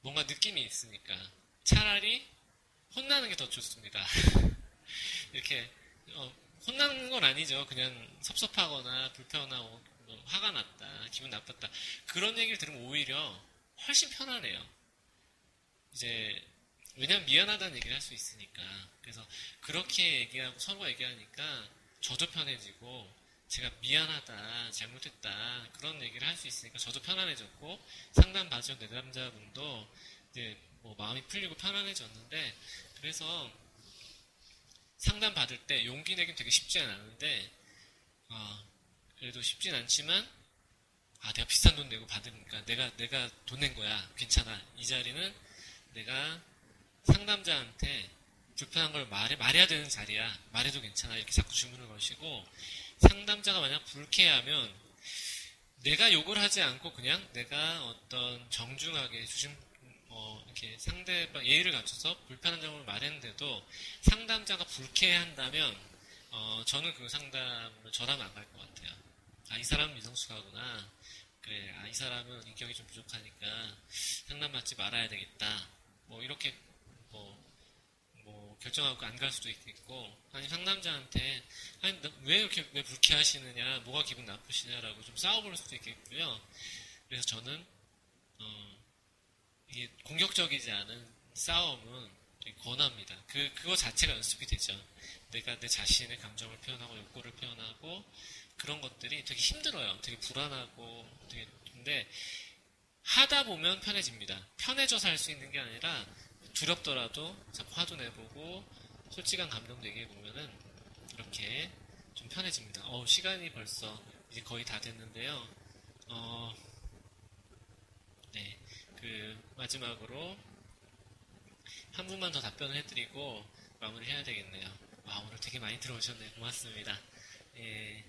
뭔가 느낌이 있으니까. 차라리 혼나는 게 더 좋습니다. 이렇게 혼나는 건 아니죠. 그냥 섭섭하거나 불편하고 뭐 화가 났다, 기분 나빴다 그런 얘기를 들으면 오히려 훨씬 편하네요. 이제 왜냐면 미안하다는 얘기를 할 수 있으니까. 그래서 그렇게 얘기하고 서로 얘기하니까 저도 편해지고 제가 미안하다, 잘못했다 그런 얘기를 할 수 있으니까 저도 편안해졌고 상담 받으신 내담자분도 이제 뭐 마음이 풀리고 편안해졌는데 그래서 상담 받을 때 용기 내긴 되게 쉽지 않았는데 그래도 쉽진 않지만 내가 비싼 돈 내고 받으니까 내가 돈 낸 거야 괜찮아 이 자리는 내가 상담자한테 불편한 걸 말해야 되는 자리야 말해도 괜찮아 이렇게 자꾸 주문을 거시고 상담자가 만약 불쾌하면 내가 욕을 하지 않고 그냥 내가 어떤 정중하게 이렇게 상대방 예의를 갖춰서 불편한 점을 말했는데도 상담자가 불쾌한다면 저는 그 상담을 저라면 안 갈 것 같아요. 이 사람은 미성숙하구나. 그래, 이 사람은 인격이 좀 부족하니까 상담받지 말아야 되겠다. 뭐 이렇게 결정하고 안 갈 수도 있겠고 아니 상담자한테 왜 불쾌하시느냐 뭐가 기분 나쁘시냐라고 좀 싸워볼 수도 있겠고요. 그래서 저는 이게 공격적이지 않은 싸움은 되게 권합니다. 그거 자체가 연습이 되죠. 내가 내 자신의 감정을 표현하고 욕구를 표현하고 그런 것들이 되게 힘들어요. 되게 불안하고 근데 하다 보면 편해집니다. 편해져서 할 수 있는 게 아니라 두렵더라도 자꾸 화도 내보고 솔직한 감정도 얘기해보면은 이렇게 좀 편해집니다. 시간이 벌써 이제 거의 다 됐는데요. 네, 마지막으로 한 분만 더 답변을 해드리고 마무리 해야 되겠네요. 오늘 되게 많이 들어오셨네요. 고맙습니다. 예,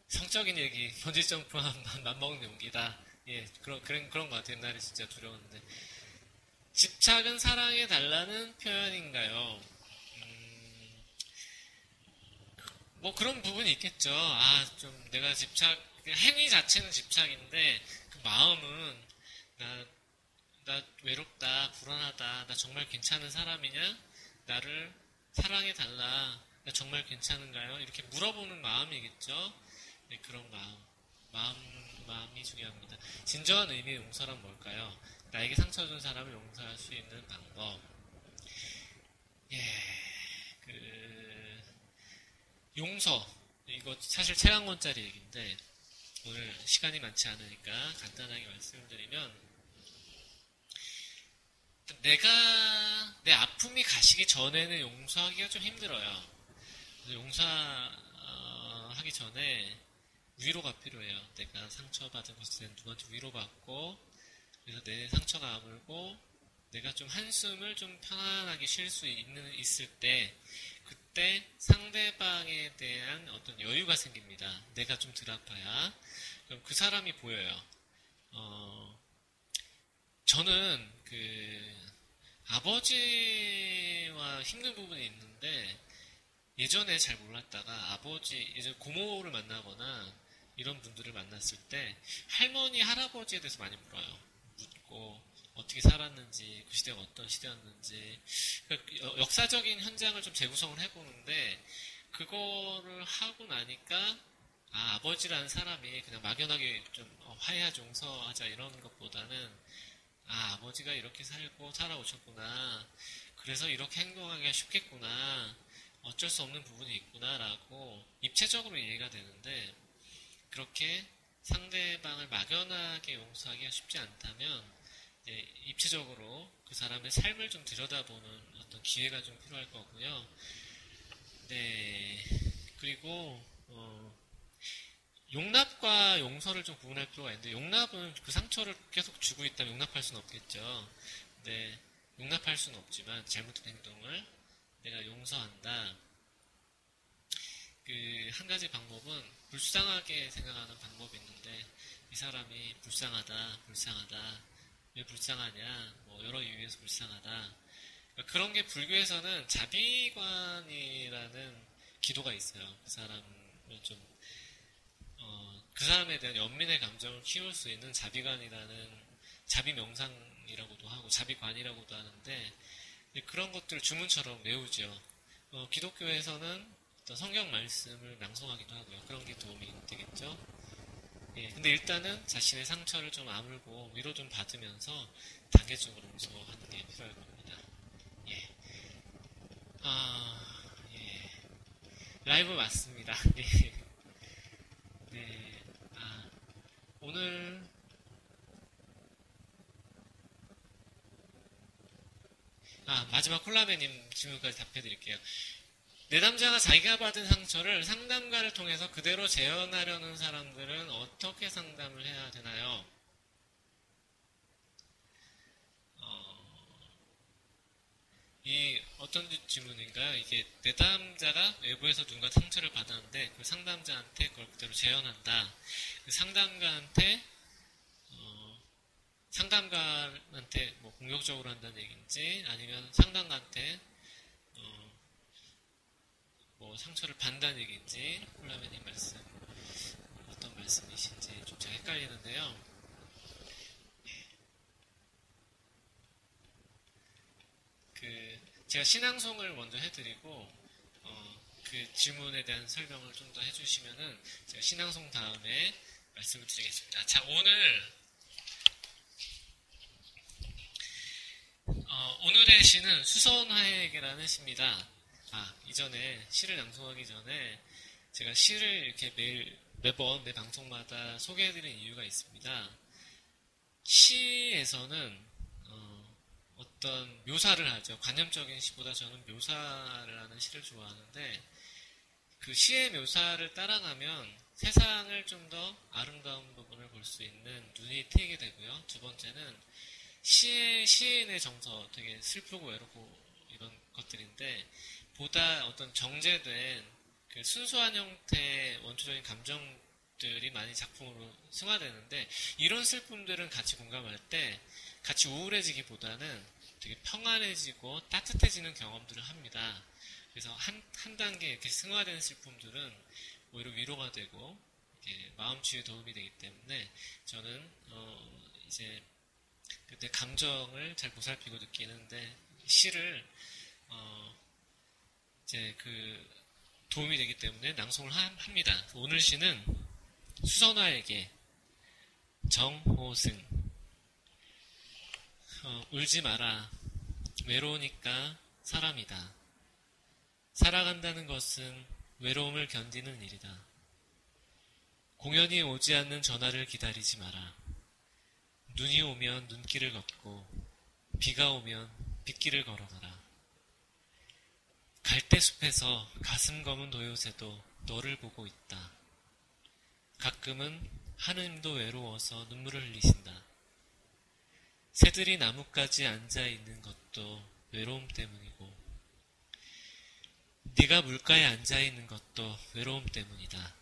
성적인 얘기, 번지점프 맘먹는 용기다. 예, 그런 것 같아요. 옛날에 진짜 두려웠는데. 집착은 사랑해달라는 표현인가요? 뭐 그런 부분이 있겠죠. 좀 내가 행위 자체는 집착인데, 그 마음은, 나 외롭다, 불안하다, 나 정말 괜찮은 사람이냐? 나를 사랑해달라, 나 정말 괜찮은가요? 이렇게 물어보는 마음이겠죠. 네, 그런 마음이 중요합니다. 진정한 의미의 용서란 뭘까요? 나에게 상처 준 사람을 용서할 수 있는 방법. 용서. 이거 사실 최강원짜리 얘기인데, 오늘 시간이 많지 않으니까 간단하게 말씀드리면, 내 아픔이 가시기 전에는 용서하기가 좀 힘들어요. 용서하기 전에 위로가 필요해요. 내가 상처받은 것에 대한 누구한테 위로받고 그래서 내 상처가 아물고 내가 좀 한숨을 좀 편안하게 쉴 수 있을 때 그때 상대방에 대한 어떤 여유가 생깁니다. 내가 좀 덜 아파야 그럼 그 사람이 보여요. 저는 아버지와 힘든 부분이 있는데 예전에 잘 몰랐다가 이제 고모를 만나거나 이런 분들을 만났을 때 할머니, 할아버지에 대해서 많이 물어요. 묻고 어떻게 살았는지, 그 시대가 어떤 시대였는지 그러니까 역사적인 현장을 좀 재구성을 해보는데 그거를 하고 나니까 아버지라는 사람이 그냥 막연하게 좀 화해하자, 용서하자 이런 것보다는 아버지가 이렇게 살고 살아오셨구나. 그래서 이렇게 행동하기가 쉽겠구나. 어쩔 수 없는 부분이 있구나라고 입체적으로 이해가 되는데 그렇게 상대방을 막연하게 용서하기가 쉽지 않다면 입체적으로 그 사람의 삶을 좀 들여다보는 어떤 기회가 좀 필요할 거고요. 네. 그리고 용납과 용서를 좀 구분할 필요가 있는데 용납은 그 상처를 계속 주고 있다면 용납할 수는 없겠죠. 네. 용납할 수는 없지만 잘못된 행동을 내가 용서한다. 한 가지 방법은 불쌍하게 생각하는 방법이 있는데, 이 사람이 불쌍하다, 불쌍하다, 왜 불쌍하냐, 뭐 여러 이유에서 불쌍하다. 그러니까 그런 게 불교에서는 자비관이라는 기도가 있어요. 그 사람을 좀, 그 사람에 대한 연민의 감정을 키울 수 있는 자비관이라는 자비명상이라고도 하고 자비관이라고도 하는데, 그런 것들을 주문처럼 외우죠. 기독교에서는 어떤 성경 말씀을 낭송하기도 하고요. 그런 게 도움이 되겠죠. 예, 근데 일단은 자신의 상처를 좀 아물고 위로 좀 받으면서 단계적으로 무서워하는 게 필요할 겁니다. 예. 예. 라이브 맞습니다. 예. 네. 오늘, 마지막 콜라베님 질문까지 답해드릴게요. 내담자가 자기가 받은 상처를 상담가를 통해서 그대로 재현하려는 사람들은 어떻게 상담을 해야 되나요? 이 어떤 질문인가요? 이게 내담자가 외부에서 누군가 상처를 받았는데 그 상담자한테 그걸 그대로 재현한다. 그 상담가한테 뭐 공격적으로 한다는 얘기인지 아니면 상담가한테 뭐 상처를 받는다는 얘기인지 콜라베님 말씀 어떤 말씀이신지 좀 잘 헷갈리는데요. 제가 신앙송을 먼저 해드리고 그 질문에 대한 설명을 좀 더 해주시면은 제가 신앙송 다음에 말씀을 드리겠습니다. 자, 오늘의 시는 수선화에게라는 시입니다. 이전에 시를 낭송하기 전에 제가 시를 이렇게 매번 매 방송마다 소개해드리는 이유가 있습니다. 시에서는 어떤 묘사를 하죠. 관념적인 시보다 저는 묘사를 하는 시를 좋아하는데 그 시의 묘사를 따라가면 세상을 좀 더 아름다운 부분을 볼 수 있는 눈이 트이게 되고요. 두 번째는 시인의 정서 되게 슬프고 외롭고 이런 것들인데 보다 어떤 정제된 그 순수한 형태의 원초적인 감정들이 많이 작품으로 승화되는데 이런 슬픔들은 같이 공감할 때 같이 우울해지기보다는 되게 평안해지고 따뜻해지는 경험들을 합니다. 그래서 한 단계 이렇게 승화된 슬픔들은 오히려 위로가 되고 이렇게 마음 치유에 도움이 되기 때문에 저는 이제 그때 감정을 잘 보살피고 느끼는데 시를 이제 그 도움이 되기 때문에 낭송을 합니다. 오늘 시는 수선화에게 정호승 울지 마라. 외로우니까 사람이다. 살아간다는 것은 외로움을 견디는 일이다. 공연이 오지 않는 전화를 기다리지 마라. 눈이 오면 눈길을 걷고 비가 오면 빗길을 걸어가라. 갈대숲에서 가슴 검은 도요새도 너를 보고 있다. 가끔은 하느님도 외로워서 눈물을 흘리신다. 새들이 나뭇가지에 앉아있는 것도 외로움 때문이고 네가 물가에 앉아있는 것도 외로움 때문이다.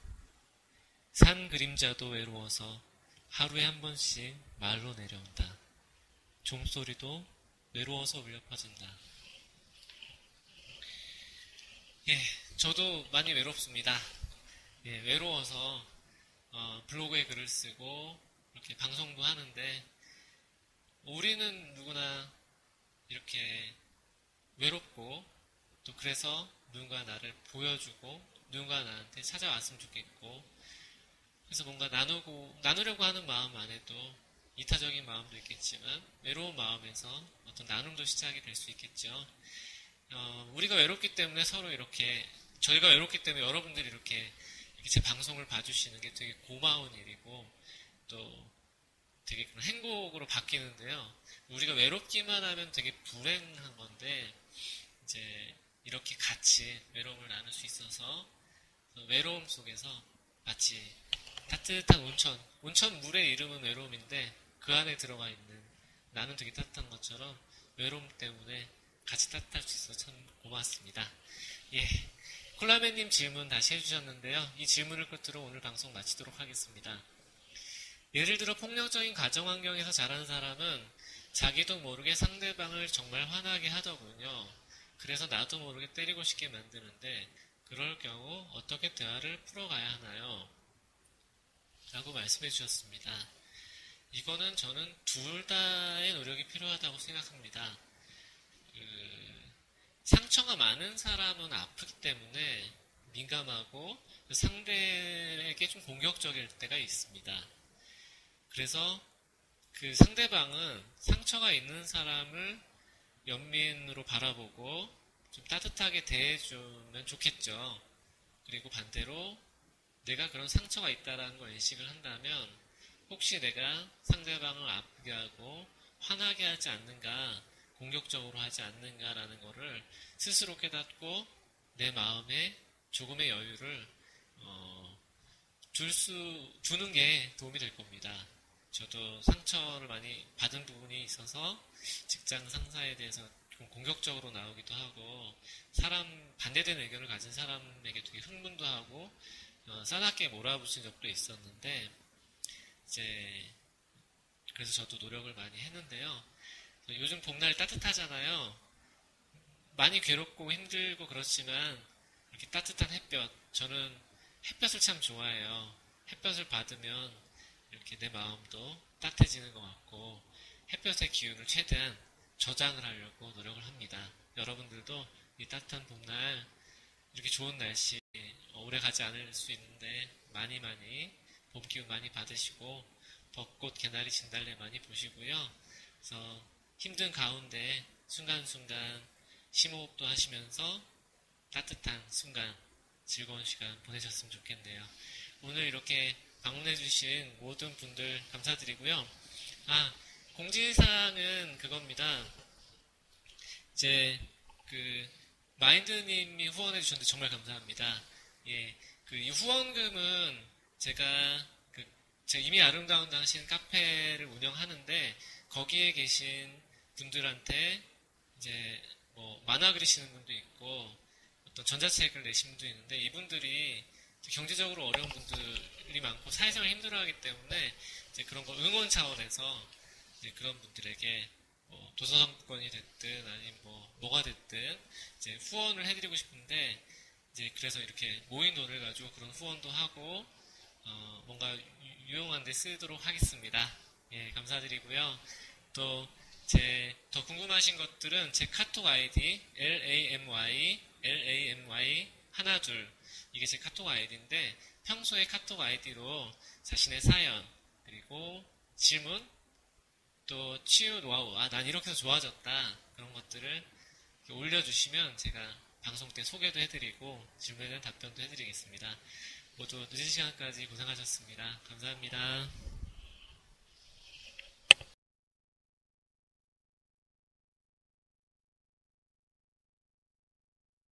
산 그림자도 외로워서 하루에 한 번씩 말로 내려온다. 종소리도 외로워서 울려 퍼진다. 예, 저도 많이 외롭습니다. 예, 외로워서 블로그에 글을 쓰고 이렇게 방송도 하는데 우리는 누구나 이렇게 외롭고 또 그래서 누군가 나를 보여주고 누군가 나한테 찾아왔으면 좋겠고 그래서 뭔가 나누려고 하는 마음 안에도 이타적인 마음도 있겠지만 외로운 마음에서 어떤 나눔도 시작이 될 수 있겠죠. 우리가 외롭기 때문에 서로 이렇게 저희가 외롭기 때문에 여러분들이 이렇게 제 방송을 봐주시는 게 되게 고마운 일이고 또 되게 그런 행복으로 바뀌는데요. 우리가 외롭기만 하면 되게 불행한 건데 이제 이렇게 같이 외로움을 나눌 수 있어서 외로움 속에서 마치 따뜻한 온천 물의 이름은 외로움인데 그 안에 들어가 있는 나는 되게 따뜻한 것처럼 외로움 때문에 같이 따뜻할 수 있어서 참 고맙습니다. 예, 콜라맨님 질문 다시 해주셨는데요. 이 질문을 끝으로 오늘 방송 마치도록 하겠습니다. 예를 들어 폭력적인 가정 환경에서 자란 사람은 자기도 모르게 상대방을 정말 화나게 하더군요. 그래서 나도 모르게 때리고 싶게 만드는데 그럴 경우 어떻게 대화를 풀어가야 하나요? 라고 말씀해 주셨습니다. 이거는 저는 둘 다의 노력이 필요하다고 생각합니다. 상처가 많은 사람은 아프기 때문에 민감하고 상대에게 좀 공격적일 때가 있습니다. 그래서 그 상대방은 상처가 있는 사람을 연민으로 바라보고 좀 따뜻하게 대해주면 좋겠죠. 그리고 반대로 내가 그런 상처가 있다는 걸 인식을 한다면 혹시 내가 상대방을 아프게 하고 화나게 하지 않는가, 공격적으로 하지 않는가라는 거를 스스로 깨닫고 내 마음에 조금의 여유를 주는 게 도움이 될 겁니다. 저도 상처를 많이 받은 부분이 있어서 직장 상사에 대해서 좀 공격적으로 나오기도 하고 반대되는 의견을 가진 사람에게 되게 흥분도 하고 싸납게 몰아붙인 적도 있었는데 이제 그래서 저도 노력을 많이 했는데요. 요즘 봄날 따뜻하잖아요. 많이 괴롭고 힘들고 그렇지만 이렇게 따뜻한 햇볕, 저는 햇볕을 참 좋아해요. 햇볕을 받으면 이렇게 내 마음도 따뜻해지는 것 같고 햇볕의 기운을 최대한 저장을 하려고 노력을 합니다. 여러분들도 이 따뜻한 봄날 이렇게 좋은 날씨 오래 가지 않을 수 있는데 많이 봄 기운 많이 받으시고 벚꽃, 개나리, 진달래 많이 보시고요. 그래서 힘든 가운데 순간순간 심호흡도 하시면서 따뜻한 순간 즐거운 시간 보내셨으면 좋겠네요. 오늘 이렇게 방문해주신 모든 분들 감사드리고요. 공지사항은 그겁니다. 이제 마인드님이 후원해주셨는데 정말 감사합니다. 예, 이 후원금은 제가 이미 아름다운 당신 카페를 운영하는데 거기에 계신 분들한테 이제 만화 그리시는 분도 있고 어떤 전자책을 내신 분도 있는데 이분들이 경제적으로 어려운 분들이 많고 사회생활 힘들어하기 때문에 이제 그런 거 응원 차원에서 이제 그런 분들에게 도서상권이 됐든 아니면 뭐가 됐든 이제 후원을 해드리고 싶은데 이제 그래서 이렇게 모인 돈을 가지고 그런 후원도 하고 뭔가 유용한 데 쓰도록 하겠습니다. 예, 감사드리고요. 또 더 궁금하신 것들은 제 카톡 아이디 LAMY 하나 둘 이게 제 카톡 아이디인데 평소에 카톡 아이디로 자신의 사연 그리고 질문 또 치유 노하우 난 이렇게 해서 좋아졌다 그런 것들을 올려주시면 제가 방송 때 소개도 해드리고 질문에 대한 답변도 해드리겠습니다. 모두 늦은 시간까지 고생하셨습니다. 감사합니다.